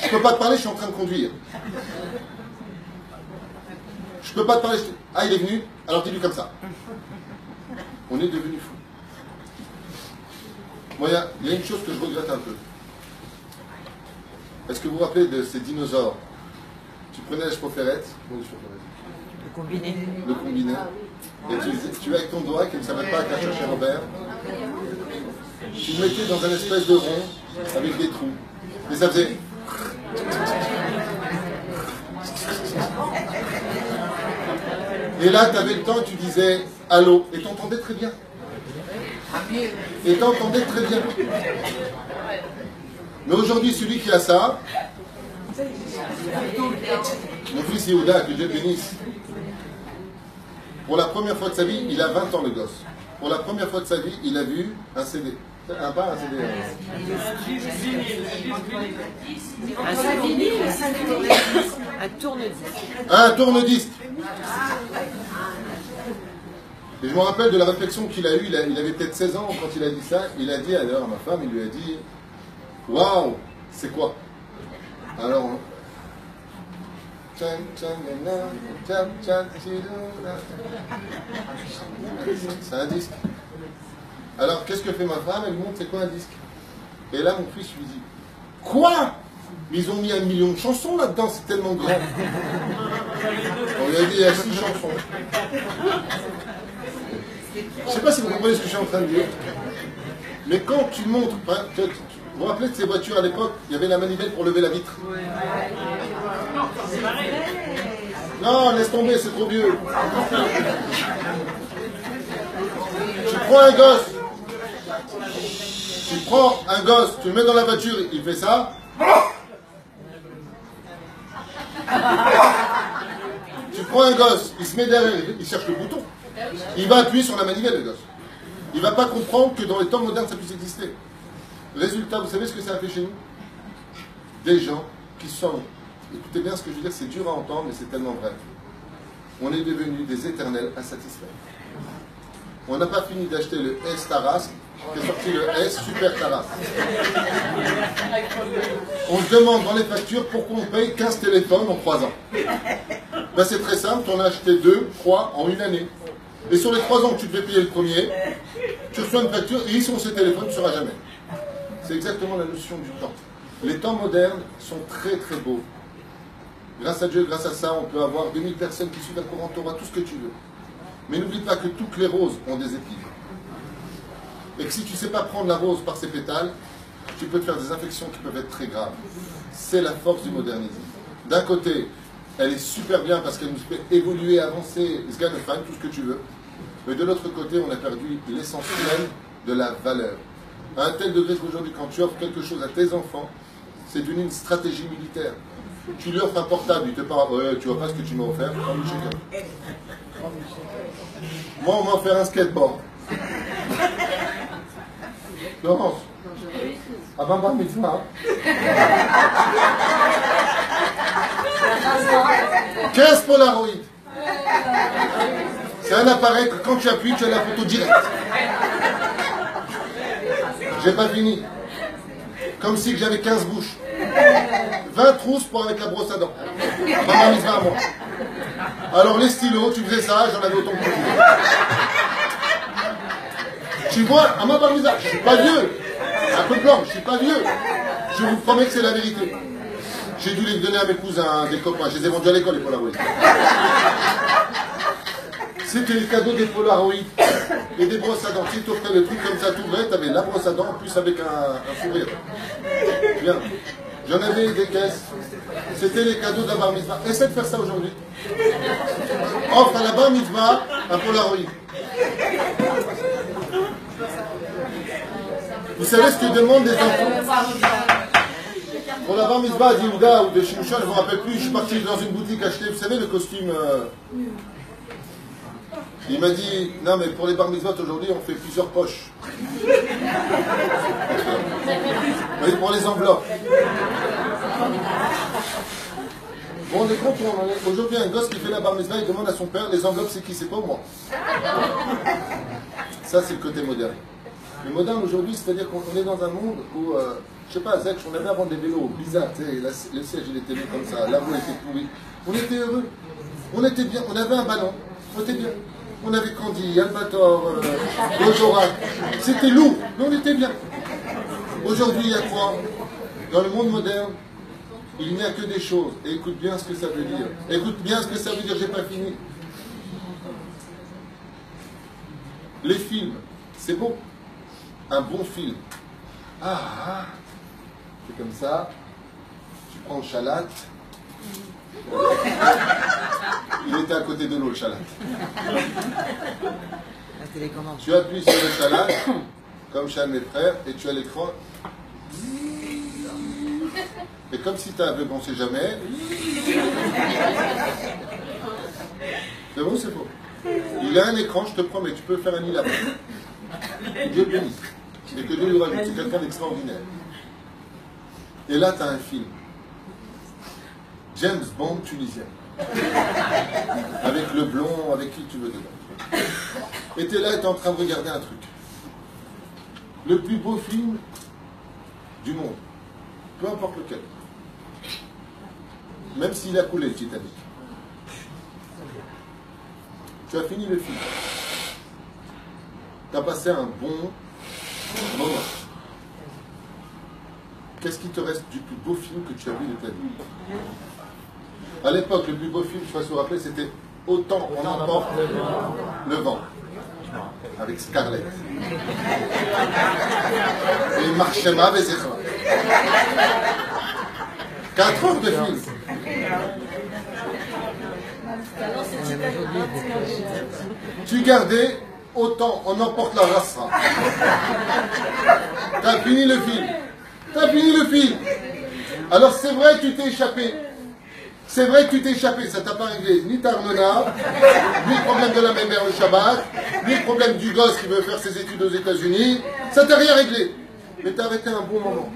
je peux pas te parler, je suis en train de conduire. Je peux pas te parler. Ah, il est venu, alors dis-lui comme ça. On est devenu fou. Moi, il y a une chose que je regrette un peu. Est-ce que vous vous rappelez de ces dinosaures? Tu prenais la chaufférette, Le combiné. le combiné, et tu vas avec ton doigt qui ne savait pas qu'à chercher Robert. Tu le mettais dans un espèce de rond avec des trous. Et ça faisait. Et là, tu avais le temps et tu disais allô, et t'entendais très bien. Et t'entendais très bien. Mais aujourd'hui, celui qui a ça, mon fils Yehuda, que Dieu bénisse, pour la première fois de sa vie, il a 20 ans le gosse. Pour la première fois de sa vie, il a vu un CD. Pas un CD. Un tourne-disque. Un tourne-disque. Et je me rappelle de la réflexion qu'il a eue, il avait peut-être 16 ans quand il a dit ça. Il a dit alors à ma femme, il lui a dit waouh, c'est quoi? Alors, c'est un disque. Alors, qu'est-ce que fait ma femme? Elle lui montre c'est quoi un disque. Et là, mon fils lui dit quoi? Ils ont mis 1 million de chansons là-dedans, c'est tellement grand. On lui a dit il y a 6 chansons. Je ne sais pas si vous comprenez ce que je suis en train de dire. Mais quand tu montres, vous vous rappelez de ces voitures à l'époque, il y avait la manivelle pour lever la vitre. Non, laisse tomber, c'est trop vieux. Tu prends un gosse, tu le mets dans la voiture, il fait ça. Tu prends un gosse, il se met derrière, il cherche le bouton. Il va appuyer sur la manivelle, le gosse. Il ne va pas comprendre que dans les temps modernes, ça puisse exister. Résultat, vous savez ce que ça a fait chez nous? Des gens qui sont, écoutez bien ce que je veux dire, c'est dur à entendre, mais c'est tellement vrai. On est devenus des éternels insatisfaits. On n'a pas fini d'acheter le S Taras, qui est sorti le S Super Taras. On se demande dans les factures pourquoi on paye 15 téléphones en 3 ans. Ben c'est très simple, on a acheté 2, 3 en une année. Et sur les 3 ans que tu devais payer le premier, tu reçois une facture et ils sont ces téléphones, tu ne sauras jamais. C'est exactement la notion du temps. Les temps modernes sont très très beaux. Grâce à Dieu, grâce à ça, on peut avoir 2000 personnes qui suivent la Coran Torah, tout ce que tu veux. Mais n'oublie pas que toutes les roses ont des épines. Et que si tu ne sais pas prendre la rose par ses pétales, tu peux te faire des infections qui peuvent être très graves. C'est la force du modernisme. D'un côté, elle est super bien parce qu'elle nous fait évoluer, avancer, sganefan, tout ce que tu veux. Mais de l'autre côté, on a perdu l'essentiel de la valeur. À un tel degré qu'aujourd'hui, quand tu offres quelque chose à tes enfants, c'est devenu une stratégie militaire. Tu lui offres un portable, il te parle, ouais, tu vois pas ce que tu m'as offert, prends-le chacun. Moi, on m'a offert un skateboard. Laurence, avant bar mitzvah, 15 Polaroid. C'est un appareil que quand tu appuies, tu as la photo directe. J'ai pas fini. Comme si j'avais 15 bouches. 20 trousses pour avec la brosse à dents. Maman mitzvah à moi. Alors les stylos, tu faisais ça, j'en avais autant que tu voulais. Tu vois, à ma bar mitzvah, je suis pas vieux. Un peu blanc, je suis pas vieux. Je vous promets que c'est la vérité. J'ai dû les donner à mes cousins, des copains. Je les ai vendus à l'école, les Polaroids. C'était le cadeau des Polaroids et des brosses à dents. Si tu offrais le truc comme ça, tout vrai, tu avais la brosse à dents en plus avec un fou rire. Bien. J'en avais des caisses. C'était les cadeaux de la bar mitzvah. Essaie de faire ça aujourd'hui. Offre à la bar mitzvah un Polaroid. Vous savez ce que demandent les enfants? Pour la bar mitzvah d'Yehuda ou de Shimshon, je ne me rappelle plus, je suis parti dans une boutique acheter, vous savez, le costume. Il m'a dit, non mais pour les bar mitzvot aujourd'hui, on fait plusieurs poches. Mais pour les enveloppes. Vous vous rendez compte, aujourd'hui un gosse qui fait la bar mitzvah, il demande à son père, les enveloppes c'est qui? C'est pas moi. Ça c'est le côté moderne. Le moderne aujourd'hui, c'est-à-dire qu'on est dans un monde où, je sais pas, Zach, on avait avant des vélos bizarres, tu sais, le siège il était mis comme ça, la roue était pourrie. On était heureux, on était bien, on avait un ballon, on était bien. On avait Candy, Albator, Ojorat. C'était lourd, mais on était bien. Aujourd'hui, il y a quoi? Dans le monde moderne, il n'y a que des choses. Et écoute bien ce que ça veut dire. Écoute bien ce que ça veut dire, j'ai pas fini. Les films, c'est beau. Un bon film. C'est comme ça. Tu prends le chalat. Il était à côté de l'eau, le chalat. La télécommande. Tu appuies sur le chalat, comme chez mes frères, et tu as l'écran. Et comme si tu es aveugle, on ne sait jamais. C'est bon ou c'est faux? Il a un écran, je te promets, tu peux faire un lit là-bas. Dieu bénisse. Et que Dieu lui rajoute, c'est quelqu'un d'extraordinaire. Et là, tu as un film. James Bond tunisien. Avec le blond, avec qui tu veux dedans. Et tu es là et tu es en train de regarder un truc. Le plus beau film du monde. Peu importe lequel. Même s'il a coulé, le Titanic. Tu as fini le film. Tu as passé un bon moment. Qu'est-ce qui te reste du plus beau film que tu as vu de ta vie? À l'époque, le plus beau film, je vais vous rappeler, c'était Autant on emporte le vent. Avec Scarlett. Et Marchema Bezekha. 4 heures de film. Tu gardais Autant on emporte la rassera. T'as fini le film. T'as fini le film. Alors c'est vrai que tu t'es échappé. C'est vrai que tu t'es échappé, ça t'a pas réglé ni ta Arnona, ni le problème de la mémère le Shabbat, ni le problème du gosse qui veut faire ses études aux États-Unis. Ça t'a rien réglé. Mais t'as arrêté un bon moment.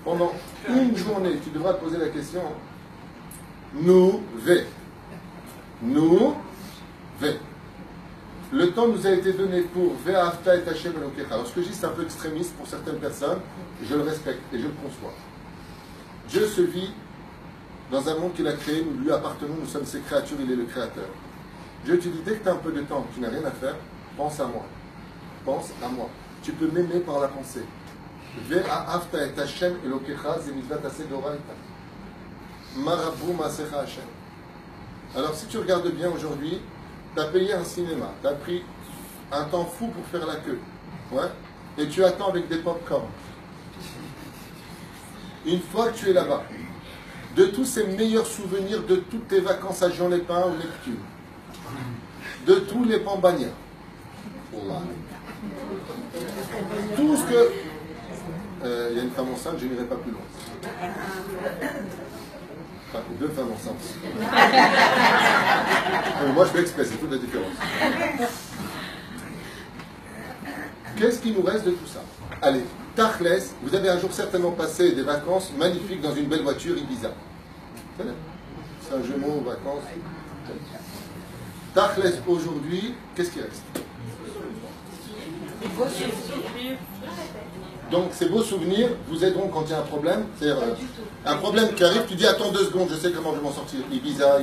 Pendant une journée, tu devras te poser la question. Nous, le temps nous a été donné pour Ve'afta et Hashem Elokecha. Alors ce que je dis, c'est un peu extrémiste pour certaines personnes, je le respecte et je le conçois. Dieu se vit dans un monde qu'il a créé, nous lui appartenons, nous sommes ses créatures, il est le créateur. Dieu te dit, dès que tu as un peu de temps, tu n'as rien à faire, pense à moi. Pense à moi. Tu peux m'aimer par la pensée. Ve'afta et Hashem Elokecha, zemizvat aseh d'oraita. Marabou masecha Hashem. Alors si tu regardes bien aujourd'hui, tu as payé un cinéma, tu as pris un temps fou pour faire la queue, ouais, et tu attends avec des pop-corn. Une fois que tu es là-bas, de tous ces meilleurs souvenirs de toutes tes vacances à Jean-Lépin ou Neptune, de tous les Pambagnas, tout ce que... Il y a une femme enceinte, je n'irai pas plus loin. Enfin, 2 femmes enceintes. Moi, je fais exprès, c'est toute la différence. Qu'est-ce qui nous reste de tout ça? Allez, Tachles, vous avez un jour certainement passé des vacances magnifiques dans une belle voiture Ibiza. C'est un jeu de mots, vacances. Tachles, aujourd'hui, qu'est-ce qui reste? Donc ces beaux souvenirs vous aideront quand il y a un problème. C'est-à-dire un problème qui arrive, tu dis attends 2 secondes, je sais comment je vais m'en sortir. Ibiza.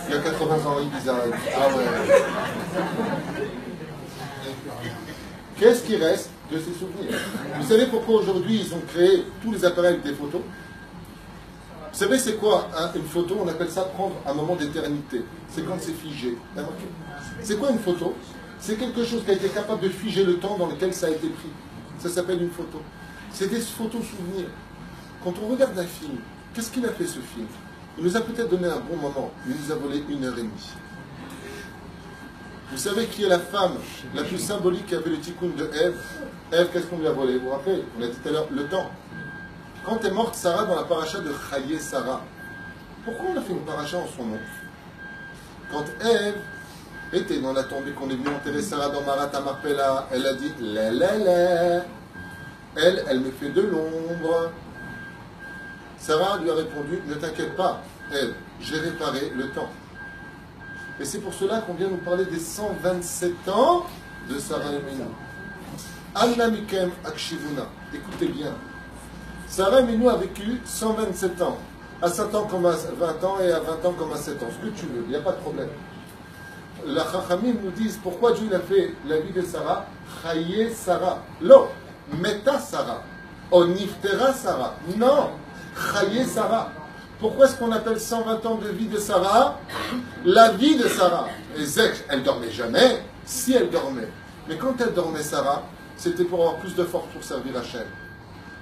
Il y a 80 ans, Ibiza. Ah ouais. Qu'est-ce qui reste de ces souvenirs? Vous savez pourquoi aujourd'hui ils ont créé tous les appareils avec des photos? Vous savez c'est quoi une photo? On appelle ça prendre un moment d'éternité. C'est quand c'est figé. C'est quoi une photo? C'est quelque chose qui a été capable de figer le temps dans lequel ça a été pris. Ça s'appelle une photo. C'est des photos souvenirs. Quand on regarde un film, qu'est-ce qu'il a fait ce film? Il nous a peut-être donné un bon moment, mais il nous a volé 1h30. Vous savez qui est la femme la plus symbolique qui avait le tikkun de Ève? Ève, qu'est-ce qu'on lui a volé? Vous vous rappelez? On a dit tout à l'heure, le temps. Quand est morte Sarah dans la paracha de Chayé Sarah, pourquoi on a fait une paracha en son nom? Quand Ève était dans la tombée, qu'on est venu enterrer Sarah dans Marat Marpella, elle a dit la. Elle me fait de l'ombre. Sarah lui a répondu, ne t'inquiète pas, elle, j'ai réparé le temps. Et c'est pour cela qu'on vient nous parler des 127 ans de Sarah Eminu. Anna Mikem Akshivuna. Écoutez bien. Sarah Eminu a vécu 127 ans. À 7 ans comme à 20 ans et à 20 ans comme à 7 ans. Ce que tu veux, il n'y a pas de problème. La Chachamim nous disent pourquoi Dieu a fait la vie de Sarah. Chaye Sarah. Lo. Meta Sarah. Oniftera Sarah. Non. Chaye Sarah. Pourquoi est-ce qu'on appelle 120 ans de vie de Sarah la vie de Sarah? Et Zek, elle dormait jamais, si elle dormait. Mais quand elle dormait, Sarah, c'était pour avoir plus de force pour servir Hachem.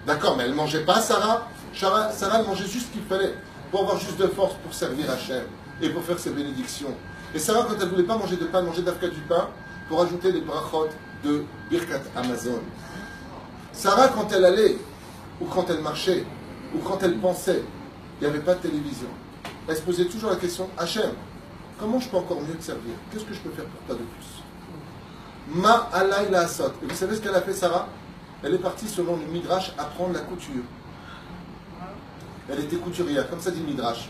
D'accord, mais elle ne mangeait pas, Sarah. Sarah, elle mangeait juste ce qu'il fallait pour avoir juste de force pour servir Hachem et pour faire ses bénédictions. Et Sarah, quand elle ne voulait pas manger de pain, elle mangeait d'Afka du pain pour ajouter les brachot de Birkat Amazon. Sarah, quand elle allait, ou quand elle marchait, ou quand elle pensait, il n'y avait pas de télévision. Elle se posait toujours la question, Hachem, comment je peux encore mieux te servir? Qu'est-ce que je peux faire pour toi de plus? Ma alay la asot. Et vous savez ce qu'elle a fait, Sarah? Elle est partie, selon le Midrash, apprendre la couture. Elle était couturière, comme ça dit le Midrash.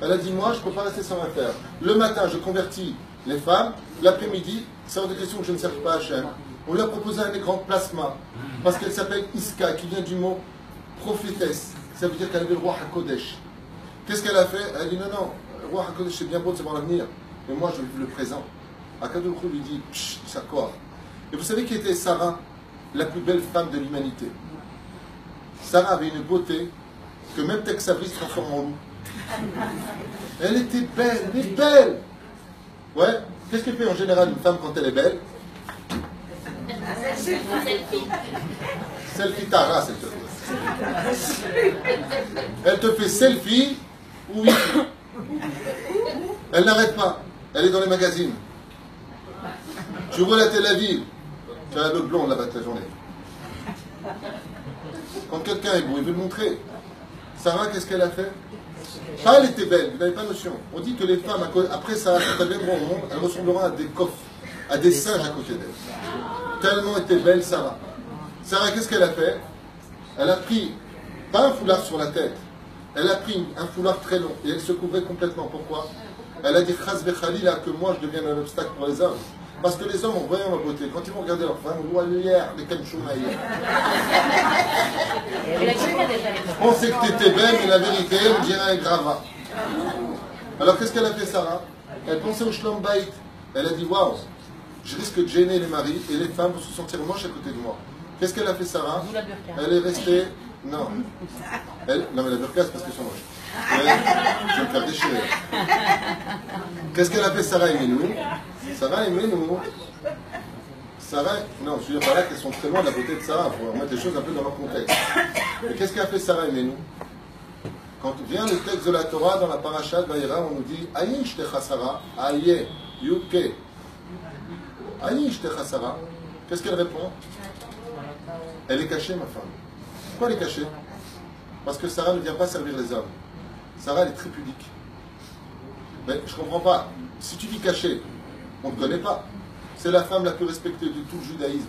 Elle a dit, moi, je ne peux pas rester sans rien faire. Le matin, je convertis les femmes. L'après-midi, c'est hors de question que je ne serve pas à Hachem. On lui a proposé un écran plasma, parce qu'elle s'appelle Iska, qui vient du mot prophétesse. Ça veut dire qu'elle avait le roi HaKodesh. Qu'est-ce qu'elle a fait? Elle a dit, non, non, le roi HaKodesh, c'est bien beau de savoir l'avenir, mais moi, je veux le présent. Akadosh lui dit, psh, ça quoi? Et vous savez qui était Sarah, la plus belle femme de l'humanité? Sarah avait une beauté que même Tex Avery se transforme en loup. Elle était belle, elle est belle. Ouais. Qu'est-ce qu'elle fait en général une femme quand elle est belle? Selfie ta race, elle te fait. Elle te fait selfie ou oui. Elle n'arrête pas. Elle est dans les magazines. Tu vois la Tel Aviv. Tu as la blonde blonde là-bas toute la journée. Quand quelqu'un est beau, il veut le montrer. Sarah, qu'est-ce qu'elle a fait? Ça, elle était belle, vous n'avez pas notion. On dit que les femmes, après ça, quand elles viendront au monde, elles ressembleront à des coffres, à des singes à côté d'elles. Tellement était belle, Sarah. Sarah, qu'est-ce qu'elle a fait? Elle a pris, pas un foulard sur la tête, elle a pris un foulard très long et elle se couvrait complètement. Pourquoi? Elle a dit, Chas v'chalila, que moi je devienne un obstacle pour les hommes. Parce que les hommes ont vraiment ma beauté. Quand ils vont regarder leur femme, les kamchoumaïs. On sait que tu étais belle, mais la vérité, on dirait un gravat. Alors qu'est-ce qu'elle a fait, Sarah? Elle pensait au shlom bayit. Elle a dit, waouh, je risque de gêner les maris et les femmes vont se sentir moches à côté de moi. Qu'est-ce qu'elle a fait, Sarah? Elle est restée. Non. Non, mais la burqa, c'est parce qu'elles sont moches. Je vais me faire déchirer. Qu'est-ce qu'elle a fait, Sarah et Menou? Sarah et Menou. Sarah, non, je veux dire par là qu'elles sont très loin de la beauté de Sarah. Il faut remettre les choses un peu dans leur contexte. Et qu'est-ce qu'a fait Sarah et Menou? Quand vient le texte de la Torah dans la paracha de Vaïra, on nous dit Aïe Shtecha Sarah, Aïe, Yudke. Aïe Shtecha Sarah. Qu'est-ce qu'elle répond? Elle est cachée, ma femme. Pourquoi elle est cachée? Parce que Sarah ne vient pas servir les hommes. Sarah, elle est très pudique. Mais je ne comprends pas. Si tu dis cachée, on ne te connaît pas. C'est la femme la plus respectée de tout le judaïsme.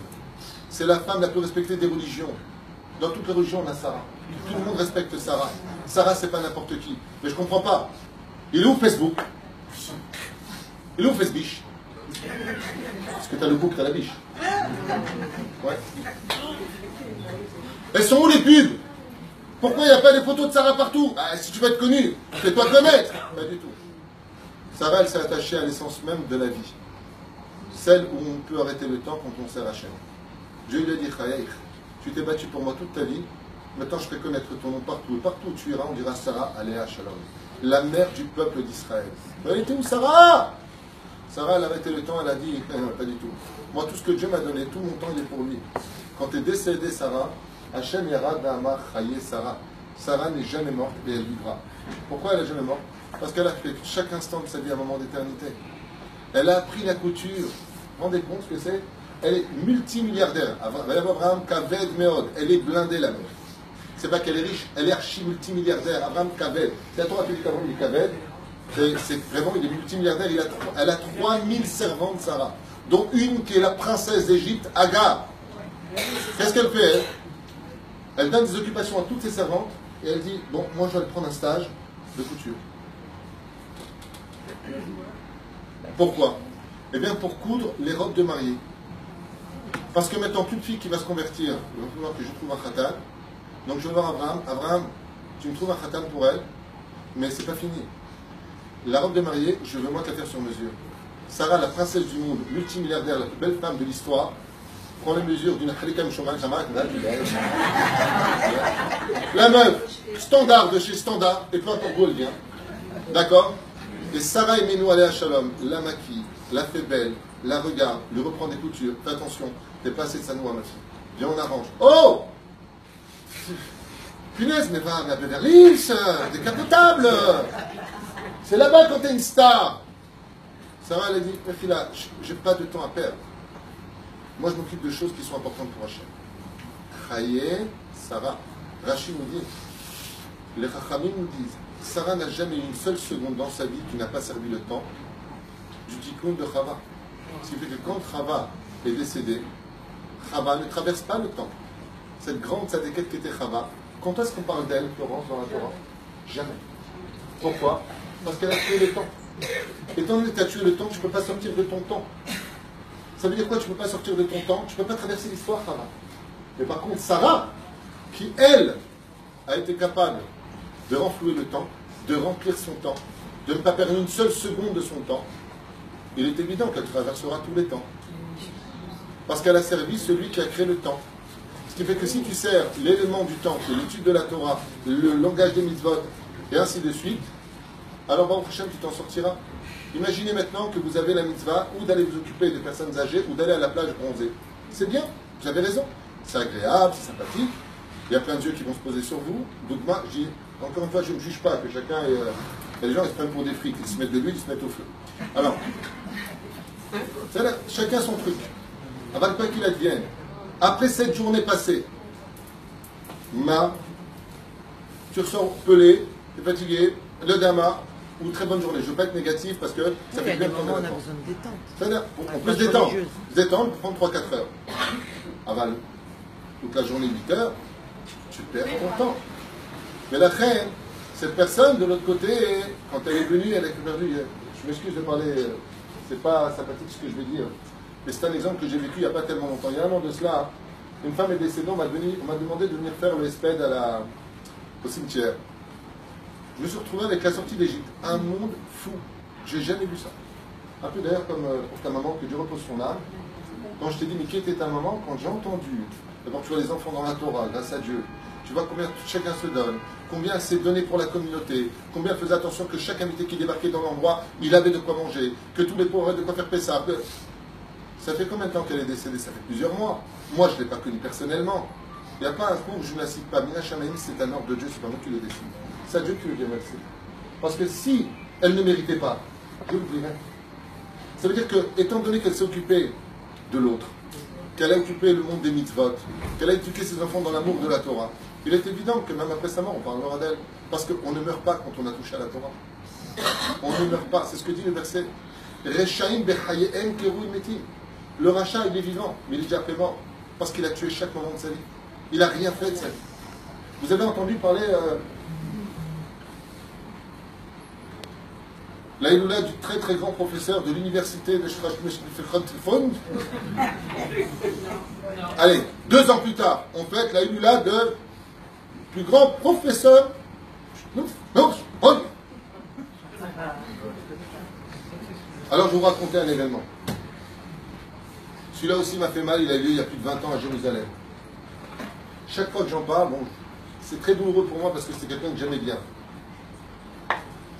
C'est la femme la plus respectée des religions. Dans toutes les religions, on a Sarah. Tout le monde respecte Sarah. Sarah, c'est pas n'importe qui. Mais je ne comprends pas. Il est où Facebook? Il est où Facebook? Parce que tu as le bouc, tu as la biche. Ouais. Elles sont où les pubs? Pourquoi il n'y a pas des photos de Sarah partout? Si tu veux être connu, fais-toi connaître. Pas du tout. Sarah, elle s'est attachée à l'essence même de la vie. Celle où on peut arrêter le temps quand on sert Hachem. Dieu lui a dit, Chayaïch, tu t'es battu pour moi toute ta vie, maintenant je fais connaître ton nom partout. Et partout où tu iras, on dira Sarah, Aléa Shalom. La mère du peuple d'Israël. Elle était où, Sarah? Sarah, elle a arrêté le temps, elle a dit, non, pas du tout. Moi, tout ce que Dieu m'a donné, tout mon temps, il est pour lui. Quand tu es décédé, Sarah, Hachem Yarad Da'amar Chaye Sarah. Sarah n'est jamais morte et elle vivra. Pourquoi elle n'est jamais morte? Parce qu'elle a fait chaque instant de sa vie un moment d'éternité. Elle a appris la couture. Vous vous rendez compte ce que c'est? Elle est multimilliardaire. Abraham Kaved Meod. Elle est blindée, la meuf. C'est pas qu'elle est riche, elle est archi-multimilliardaire. Abraham Kaved. C'est la Torah qui dit qu'Abraham est Kaved. C'est vraiment, il est multimilliardaire. Elle a 3000 servantes, Sarah. Dont une qui est la princesse d'Égypte, Agar. Qu'est-ce qu'elle fait, elle? Elle donne des occupations à toutes ses servantes et elle dit, bon, moi je vais prendre un stage de couture. Pourquoi? Eh bien pour coudre les robes de mariée. Parce que maintenant toute fille qui va se convertir, il va falloir que je trouve un khatan. Donc je vais voir Abraham. Abraham, tu me trouves un khatan pour elle, mais c'est pas fini. La robe de mariée, je veux moi te la faire sur mesure. Sarah, la princesse du monde, multimilliardaire, la plus belle femme de l'histoire, prend les mesures d'une Khalikam Shoman. La meuf, standard de chez Standard, et peu importe d'où elle vient. D'accord? Et Sarah et Menou Aléa Shalom la maquille, la fait belle, la regarde, lui reprend des coutures. Fais attention, t'es pas assez de sa noix, ma fille. Viens, on arrange. Oh! punaise, mais va à Beverly Hills, décapotable. C'est là-bas quand t'es une star. Sarah, elle a dit, ma fille là, j'ai pas de temps à perdre. Moi, je m'occupe de choses qui sont importantes pour Hachem. Chaye, Sarah. Rachid nous dit, les Chachamim nous disent, Sarah n'a jamais eu une seule seconde dans sa vie qui n'a pas servi le temps du tikkun de Chava. Ce qui fait que quand Chava est décédée, Chava ne traverse pas le temps. Cette grande tzadékette qui était Chava, quand est-ce qu'on parle d'elle, Florence, dans la Torah? Jamais. Pourquoi? Parce qu'elle a tué le temps. Étant donné que tu as tué le temps, tu ne peux pas sortir de ton temps. Ça veut dire quoi? Tu ne peux pas sortir de ton temps, tu ne peux pas traverser l'histoire, Chava. Mais par contre, Sarah, qui elle a été capable de renflouer le temps, de remplir son temps, de ne pas perdre une seule seconde de son temps, il est évident qu'elle traversera tous les temps. Parce qu'elle a servi celui qui a créé le temps. Ce qui fait que si tu sers l'élément du temps, qui est l'étude de la Torah, le langage des mitzvot, et ainsi de suite, alors Baruch Hashem, tu t'en sortiras. Imaginez maintenant que vous avez la mitzvah ou d'aller vous occuper des personnes âgées ou d'aller à la plage bronzée. C'est bien, vous avez raison. C'est agréable, c'est sympathique. Il y a plein de yeux qui vont se poser sur vous. Donc moi, je dis, encore une fois, je ne juge pas que chacun est... Il y a des gens qui se prennent pour des frics, ils se mettent de l'huile, ils se mettent au feu. Alors, chacun son truc. Avant quoi qu'il advienne. Après cette journée passée, tu ressors pelé, tu es fatigué, le dama, ou très bonne journée. Je ne veux pas être négatif parce que ça fait bien de prendre on a besoin de détente. C'est-à-dire, on peut se détendre. Se détendre pour prendre 3-4 heures. Aval, toute la journée 8 heures, tu perds ton temps. Mais la reine, cette personne de l'autre côté, quand elle est venue, elle a perdu. Je m'excuse de parler, c'est pas sympathique ce que je vais dire, mais c'est un exemple que j'ai vécu il n'y a pas tellement longtemps. Il y a un an de cela, une femme est décédée, on m'a demandé de venir faire le SPED au cimetière. Je me suis retrouvé avec la sortie d'Égypte. Un monde fou. J'ai jamais vu ça. Un peu d'ailleurs comme pour ta maman, que Dieu repose son âme. Quand je t'ai dit, mais qui était ta maman? Quand j'ai entendu, d'abord tu vois les enfants dans la Torah, grâce à Dieu, tu vois combien chacun se donne, combien s'est donné pour la communauté, combien faisait attention que chaque invité qui débarquait dans l'endroit, il avait de quoi manger, que tous les pauvres avaient de quoi faire Pessah. Ça fait combien de temps qu'elle est décédée? Ça fait plusieurs mois. Moi, je ne l'ai pas connue personnellement. Il n'y a pas un cours où je ne la cite pas. Mina Shamaïm, c'est un ordre de Dieu, c'est pas moi qui le décide. C'est à Dieu qui le dit merci. Parce que si elle ne méritait pas, je l'oublierais. Ça veut dire que, étant donné qu'elle s'est occupée de l'autre, qu'elle a occupé le monde des mitzvot, qu'elle a éduqué ses enfants dans l'amour de la Torah, il est évident que même après sa mort, on parlera d'elle. Parce qu'on ne meurt pas quand on a touché à la Torah. On ne meurt pas. C'est ce que dit le verset. Rechaim bechayehem keru metim. Le rachat, il est vivant, mais il est déjà après mort. Parce qu'il a tué chaque moment de sa vie. Il n'a rien fait de sa vie. Vous avez entendu parler la Iloula du très très grand professeur de l'université de Strasbourg. Allez, 2 ans plus tard, on fête la Iloula de plus grand professeur. Alors je vais vous raconter un événement. Celui-là aussi m'a fait mal, il a eu lieu il y a plus de 20 ans à Jérusalem. Chaque fois que j'en parle, bon, c'est très douloureux pour moi parce que c'est quelqu'un que j'aimais bien.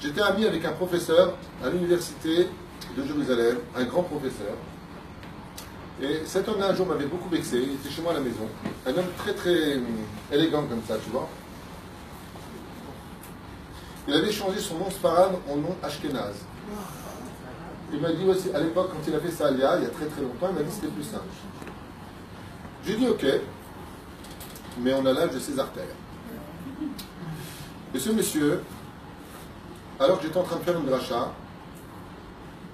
J'étais ami avec un professeur à l'université de Jérusalem, un grand professeur. Et cet homme-là, un jour, m'avait beaucoup vexé. Il était chez moi à la maison. Un homme très, très élégant comme ça, tu vois. Il avait changé son nom Sfarad en nom Ashkenaz. Il m'a dit aussi, à l'époque, quand il a fait sa alia, il y a très très longtemps, il m'a dit que c'était plus simple. J'ai dit ok, mais on a l'âge de ses artères. Et ce monsieur, alors que j'étais en train de faire une dracha,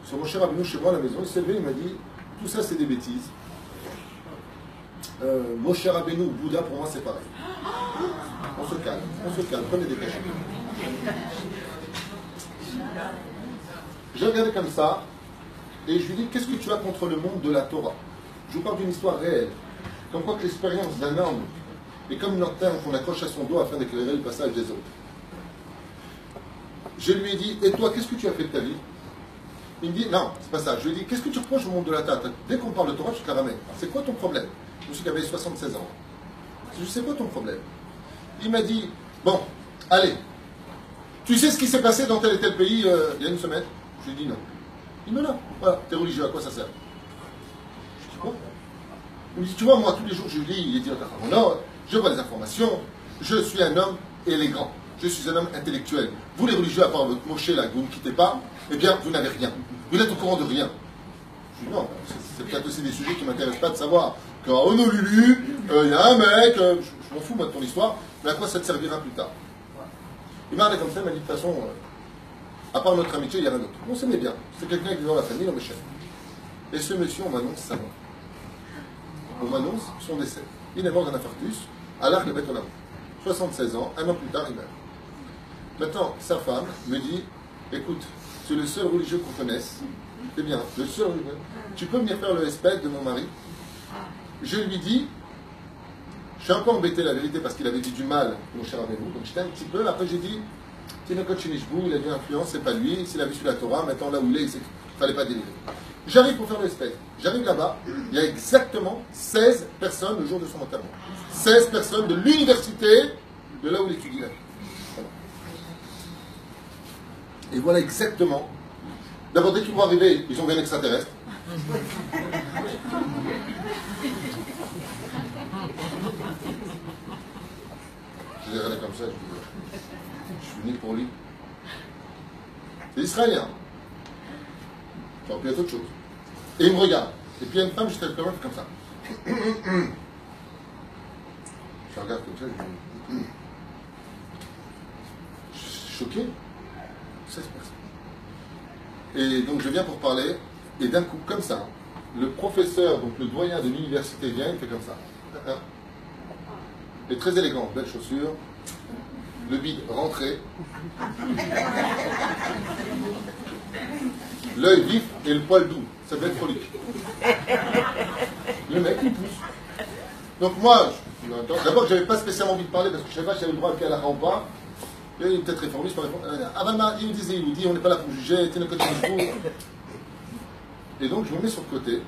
sur mon cher Rabbeinu chez moi à la maison, il s'est levé, il m'a dit, tout ça c'est des bêtises. Mon cher Rabbeinu, Bouddha, pour moi c'est pareil. On se calme, prenez des cachets. J'ai regardé comme ça, et je lui dis, qu'est-ce que tu as contre le monde de la Torah? Je vous parle d'une histoire réelle. Comme quoi que l'expérience d'un homme est comme une lanterne qu'on accroche à son dos afin d'éclairer le passage des autres. Je lui ai dit, et toi, qu'est-ce que tu as fait de ta vie? Il me dit, non, c'est pas ça. Je lui ai dit, qu'est-ce que tu reproches au monde de la Torah? Dès qu'on parle de Torah, je te la ramène. C'est quoi ton problème? Je suis qui avait 76 ans. Je sais quoi ton problème? Il m'a dit, bon, allez, tu sais ce qui s'est passé dans tel et tel pays il y a une semaine? Je lui ai dit non. Il me dit non, voilà, t'es religieux, à quoi ça sert? Je dis quoi? Il me dit, tu vois, moi, tous les jours, je lis, il est dit, non, je vois les informations, Je suis un homme élégant. Je suis un homme intellectuel. Vous, les religieux, à part votre Moshe, là, que vous ne quittez pas, eh bien, vous n'avez rien. Vous n'êtes au courant de rien. Je dis non, c'est peut-être aussi des sujets qui ne m'intéressent pas de savoir. Qu'en Honolulu, il y a un mec, je m'en fous, moi, de ton histoire, mais à quoi ça te servira plus tard? Il m'a regardé comme ça, il m'a dit, de toute façon, à part notre amitié, il n'y a rien d'autre. On s'aimait bien. C'est quelqu'un qui est dans la famille, l'homme est chef. Et ce monsieur, on m'annonce sa mort. On m'annonce son décès. Il est mort d'un infarctus à l'Arc de Beth-Olam. 76 ans, un an plus tard, il meurt. Maintenant, sa femme me dit, écoute, c'est le seul religieux qu'on connaisse. C'est bien, le seul religieux. Tu peux venir faire le espèce de mon mari? Je lui dis, je suis un peu embêté, la vérité, parce qu'il avait dit du mal, mon cher Aménou, donc j'étais un petit peu. Après, j'ai dit, Tinokot Shinishbou, il a une influence, c'est pas lui. S'il a vu sur la Torah, maintenant là où il est, il sait qu'il ne fallait pas délivrer. J'arrive pour faire le espèce. J'arrive là-bas, il y a exactement 16 personnes le jour de son enterrement. 16 personnes de l'université, de là où il étudie la vie. Voilà. Et voilà exactement. D'abord, dès qu'ils vont arriver, ils ont vu un extraterrestre. Je les regardais comme ça, je suis venu pour lui. C'est israélien. Ça aurait pu être autre chose. Et il me regarde. Et puis il y a une femme, j'étais quand même comme ça. Je regarde comme ça, je suis choqué. 16 personnes. Et donc je viens pour parler, et d'un coup, comme ça, le professeur, donc le doyen de l'université vient, il fait comme ça. Et très élégant, belles chaussures, le bide rentré, l'œil vif et le poil doux. Ça devait être prolique. Le mec, il pousse. Donc moi, d'abord, j'avais pas spécialement envie de parler parce que je savais pas si j'avais le droit à la ou pas. Il est peut-être réformiste, pas réformiste. Avant, il me dit, on n'est pas là pour juger, t'es le côté du coup. Et donc, je me mets sur le côté.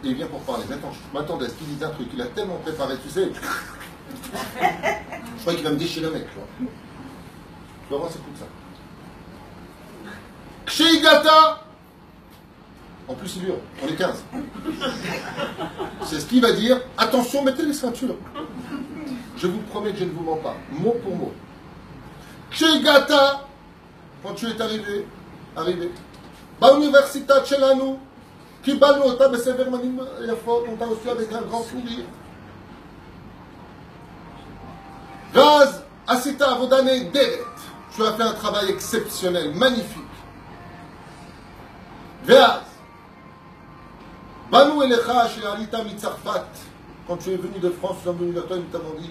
Et il vient pour parler. Maintenant, je m'attendais à ce qu'il dise un truc. Il a tellement préparé, tu sais. Je crois qu'il va me déchirer le mec, tu vois. Tu vas voir, c'est tout ça. Kshigata! En plus, il hurle. On est 15. C'est ce qu'il va dire. Attention, mettez les ceintures. Je vous promets que je ne vous mens pas. Mot pour mot. Kshigata! Quand tu es arrivé. L'université Chelano, qui balou au table sévère manim yafot, on t'a reçu avec un grand sourire. Gaz, Asita Avodane Deret. Tu as fait un travail exceptionnel, magnifique. Veaz. Banou Elecha, chez Alita Mitzarfat. Quand tu es venu de France, nous sommes venus de toi, nous t'avons dit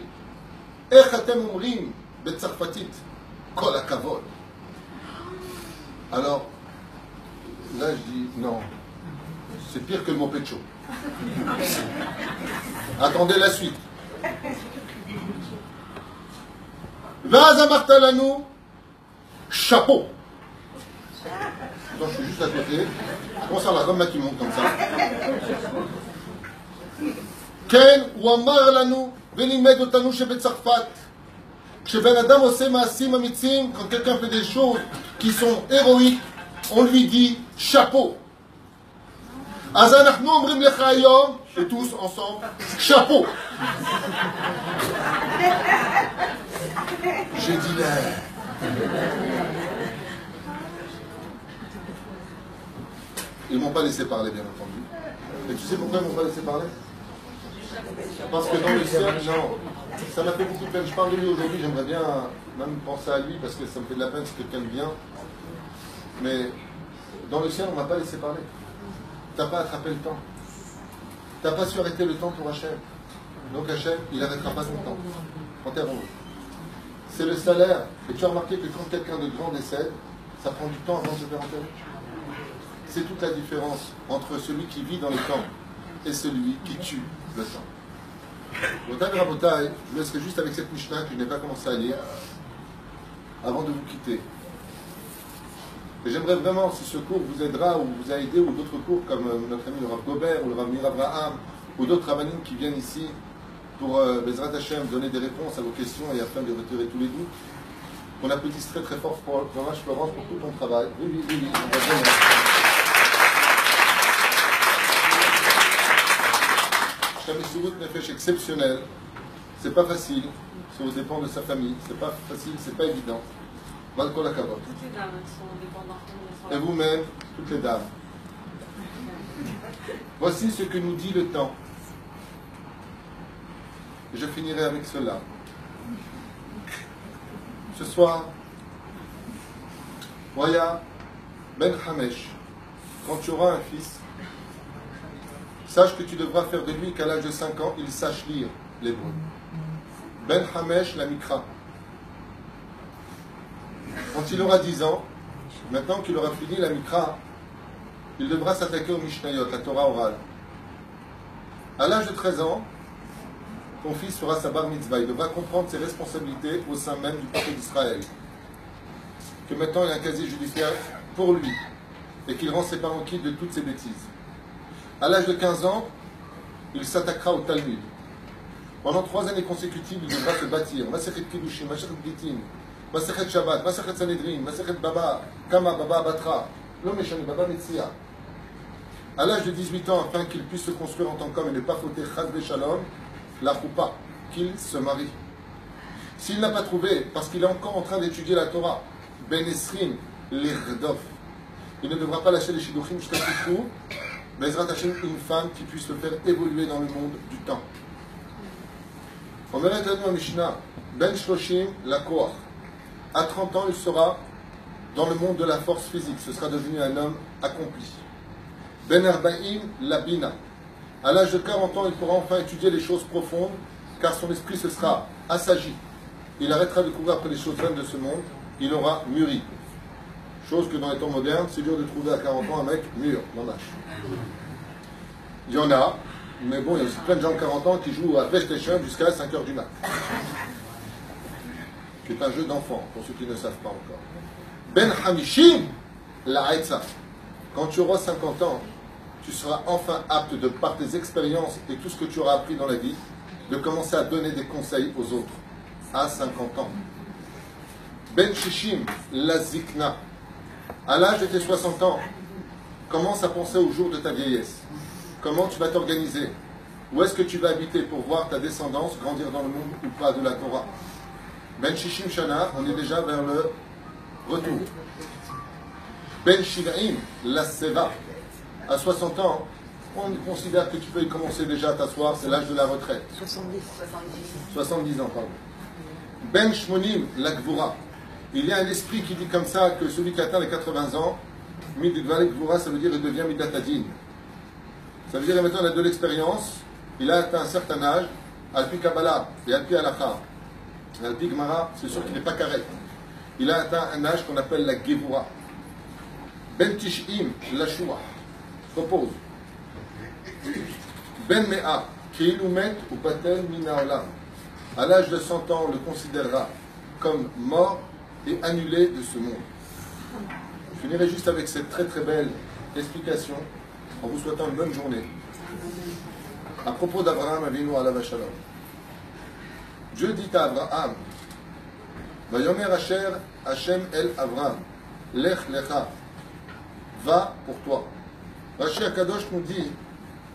Echatem Omrim, Betzarfatit, Kol Akavod. Alors, là je dis non, c'est pire que le mot pécho. Attendez la suite. Vaza Martalano, chapeau. Donc, je suis juste à côté. Je commence à la Roma qui monte comme ça. Ken ou Amar Lanu, Venimed Otanu chez Betzarfat. Chez Ben Adam Osema Asim Amitzim, quand quelqu'un fait des choses qui sont héroïques, on lui dit chapeau. Azanachnu Omrim Lecha Hayom, et tous ensemble, chapeau. J'ai dit là. Ils ne m'ont pas laissé parler, bien entendu. Et tu sais pourquoi ils ne m'ont pas laissé parler? Parce que dans le ciel, non, ça m'a fait beaucoup de peine. Je parle de lui aujourd'hui, j'aimerais bien même penser à lui parce que ça me fait de la peine, c'est quelqu'un de bien. Mais dans le ciel, on ne m'a pas laissé parler. Tu n'as pas attrapé le temps. Tu n'as pas su arrêter le temps pour Hachem. Donc Hachem, il n'arrêtera pas son temps. Enterrons-le. C'est le salaire. Et tu as remarqué que quand quelqu'un de grand décède, ça prend du temps avant de se faire enterrer. C'est toute la différence entre celui qui vit dans le temps et celui qui tue le temps. Rabotai, Rabotai, je vous laisserai juste avec cette Mishnah que je n'ai pas commencé à lire avant de vous quitter. Et j'aimerais vraiment, si ce cours vous aidera ou vous a aidé, ou d'autres cours comme notre ami le Rav Gobert ou le Rav Mir Abraham, ou d'autres Rabbanim qui viennent ici pour Bezrat Hashem donner des réponses à vos questions et afin de retirer tous les doutes. On applaudisse très très fort pour Florence pour tout ton travail. Oui. Je t'avais sur une nefesh exceptionnelle. C'est pas facile, ça dépend de sa famille, c'est pas facile, c'est pas évident. Malko la kavod. Toutes les dames sont dépendantes. Et vous-même, toutes les dames. Voici ce que nous dit le temps. Je finirai avec cela. Ce soir, Waya Ben Hamesh, quand tu auras un fils, sache que tu devras faire de lui qu'à l'âge de 5 ans, il sache lire l'hébreu. Ben Hamesh la Mikra. Quand il aura 10 ans, maintenant qu'il aura fini la Mikra, il devra s'attaquer au Mishnayot, la Torah orale. À l'âge de 13 ans, ton fils fera sa bar mitzvah. Il devra comprendre ses responsabilités au sein même du peuple d'Israël. Que maintenant il y a un casier judiciaire pour lui et qu'il rend ses parents quittes de toutes ses bêtises. À l'âge de 15 ans, il s'attaquera au Talmud. Pendant 3 années consécutives, il devra se bâtir. Masechet Kiddushin, Masechet Gittin, Masechet Shabbat, Masechet Sanhedrin, Masechet Baba, Kama, Baba, Batra, Lomeshani, Baba, Metzia. À l'âge de 18 ans, afin qu'il puisse se construire en tant qu'homme et ne pas fauter Chaz Shalom, la choupa, qu'il se marie. S'il n'a pas trouvé, parce qu'il est encore en train d'étudier la Torah, Ben Esrim, l'Irdof, il ne devra pas lâcher les Shidduchim jusqu'à ce qu'il trouve, Bezrat Hashem, une femme qui puisse le faire évoluer dans le monde du temps. On me l'a dit à Mishnah, Ben Shloshim, la Koach. À 30 ans, il sera dans le monde de la force physique, ce sera devenu un homme accompli. Ben Arbaïm, la Bina. À l'âge de 40 ans, il pourra enfin étudier les choses profondes, car son esprit se sera assagi. Il arrêtera de courir après les choses vaines de ce monde, il aura mûri. Chose que dans les temps modernes, c'est dur de trouver à 40 ans un mec mûr, dommage. Il y en a, mais bon, il y a aussi plein de gens de 40 ans qui jouent à PlayStation jusqu'à 5h du mat. Qui est un jeu d'enfant, pour ceux qui ne savent pas encore. Ben Hamishim, la Haïtza. Quand tu auras 50 ans, tu seras enfin apte, de par tes expériences et tout ce que tu auras appris dans la vie, de commencer à donner des conseils aux autres à 50 ans. Ben Shishim, la Zikna. À l'âge de tes 60 ans, commence à penser au jour de ta vieillesse. Comment tu vas t'organiser? Où est-ce que tu vas habiter pour voir ta descendance grandir dans le monde ou pas de la Torah? Ben Shishim Shana, on est déjà vers le retour. Ben Shiv'im, la Seva. À 60 ans, on considère que tu peux y commencer déjà à t'asseoir, c'est l'âge de la retraite. 70 ans, pardon. Ben Shmonim, la Gvura. Il y a un esprit qui dit comme ça que celui qui atteint les 80 ans, Midgvara Gvura, ça veut dire il devient Midatadin. Ça veut dire que maintenant il a de l'expérience, il a atteint un certain âge, Alpi Kabbalah et Alpi Halakha. Alpi Gmara, c'est sûr qu'il n'est pas carré. Il a atteint un âge qu'on appelle la Gevura. Ben Tish'im, la Shua. Propose. Ben Mea, Keilumet ou Patel Minaolam. À l'âge de 100 ans, on le considérera comme mort et annulé de ce monde. Je finirai juste avec cette très très belle explication en vous souhaitant une bonne journée. À propos d'Abraham Avinu alav shalom. Dieu dit à Abraham, Vayomer Asher Hashem el Abraham, Lech lecha, va pour toi. Rashi Akadosh nous dit,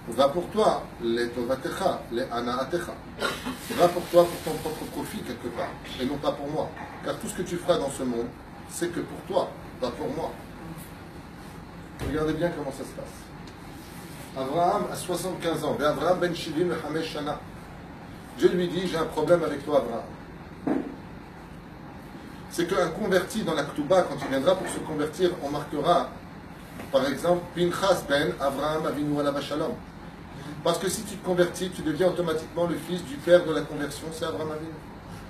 va pour toi, le tovatecha, le anaatecha. Va pour toi pour ton propre profit quelque part, et non pas pour moi. Car tout ce que tu feras dans ce monde, c'est que pour toi, pas pour moi. Regardez bien comment ça se passe. Abraham a 75 ans, Abraham ben Shivim le Hamesh Shana. Dieu lui dit, j'ai un problème avec toi, Abraham. C'est qu'un converti dans la Ktuba, quand il viendra pour se convertir, on marquera, par exemple, Pinchas ben Abraham Avinu alav shalom. Parce que si tu te convertis, tu deviens automatiquement le fils du père de la conversion, c'est Abraham Avinu.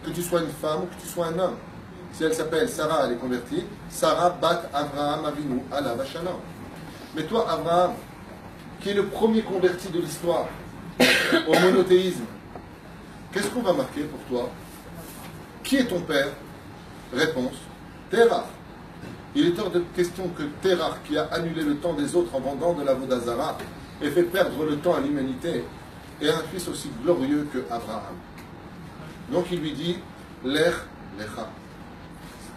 Que tu sois une femme ou que tu sois un homme. Si elle s'appelle Sarah, elle est convertie, Sarah bat Abraham Avinu alav shalom. Mais toi, Abraham, qui est le premier converti de l'histoire au monothéisme, qu'est-ce qu'on va marquer pour toi? Qui est ton père? Réponse, Terach. Il est hors de question que Terach, qui a annulé le temps des autres en vendant de la Vodazara, ait fait perdre le temps à l'humanité, ait un fils aussi glorieux que Abraham. Donc il lui dit, Lech Lecha.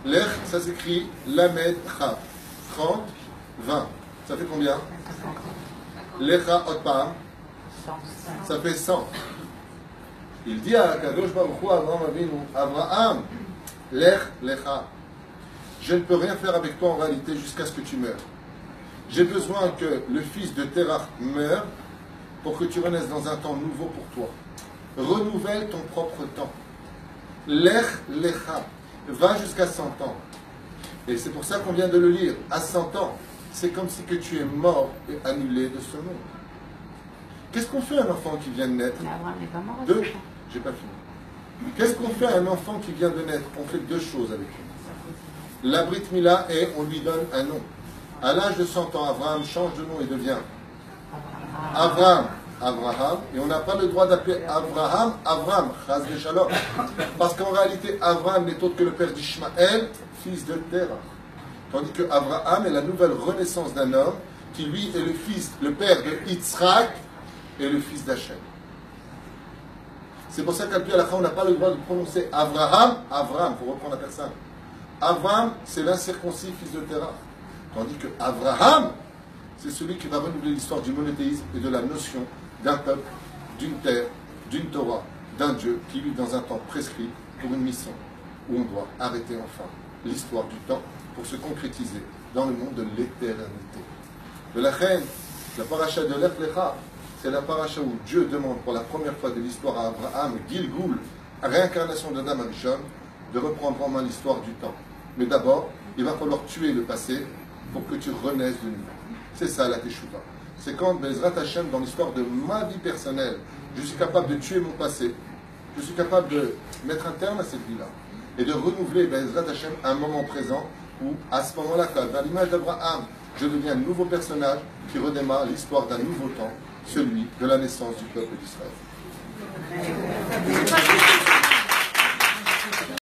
Lech, ça s'écrit Lamed Cha. 30, 20. Ça fait combien? Lecha Otpam. Ça fait 100. Il dit à Kadosh Baruch Hu, Abraham, Lech Lecha. Je ne peux rien faire avec toi en réalité jusqu'à ce que tu meurs. J'ai besoin que le fils de Terach meure pour que tu renaisses dans un temps nouveau pour toi. Renouvelle ton propre temps. Lech Lecha. Va jusqu'à 100 ans. Et c'est pour ça qu'on vient de le lire. À 100 ans, c'est comme si que tu es mort et annulé de ce monde. Qu'est-ce qu'on fait à un enfant qui vient de naître? Mais Abraham n'est pas mort. Deux. J'ai pas fini. Qu'est-ce qu'on fait à un enfant qui vient de naître? On fait deux choses avec lui. La Brit Mila et on lui donne un nom. À l'âge de 100 ans, Abraham change de nom et devient Abraham. Et on n'a pas le droit d'appeler Abraham, Chaz v'Shalom. Parce qu'en réalité, Abraham n'est autre que le père d'Ishmaël, fils de Terah. Tandis que Abraham est la nouvelle renaissance d'un homme qui, lui, est le fils, le père de Yitzhak et le fils d'Hachem. C'est pour ça qu'à la fin, on n'a pas le droit de prononcer Abraham, il faut reprendre la personne. Abraham, c'est l'incirconcis fils de Terah. Tandis que Abraham, c'est celui qui va renouveler l'histoire du monothéisme et de la notion d'un peuple, d'une terre, d'une Torah, d'un Dieu qui vit dans un temps prescrit pour une mission où on doit arrêter enfin l'histoire du temps pour se concrétiser dans le monde de l'éternité. De la reine, la paracha de Lech Lecha, c'est la paracha où Dieu demande pour la première fois de l'histoire à Abraham, Gilgul, réincarnation d'Adam Arishon, de reprendre en main l'histoire du temps. Mais d'abord, il va falloir tuer le passé pour que tu renaisses de nouveau. C'est ça la Teshuvah. C'est quand Bezrat Hashem, dans l'histoire de ma vie personnelle, je suis capable de tuer mon passé, je suis capable de mettre un terme à cette vie-là, et de renouveler Bezrat Hashem un moment présent où, à ce moment-là, à l'image d'Abraham, je deviens un nouveau personnage qui redémarre l'histoire d'un nouveau temps, celui de la naissance du peuple d'Israël.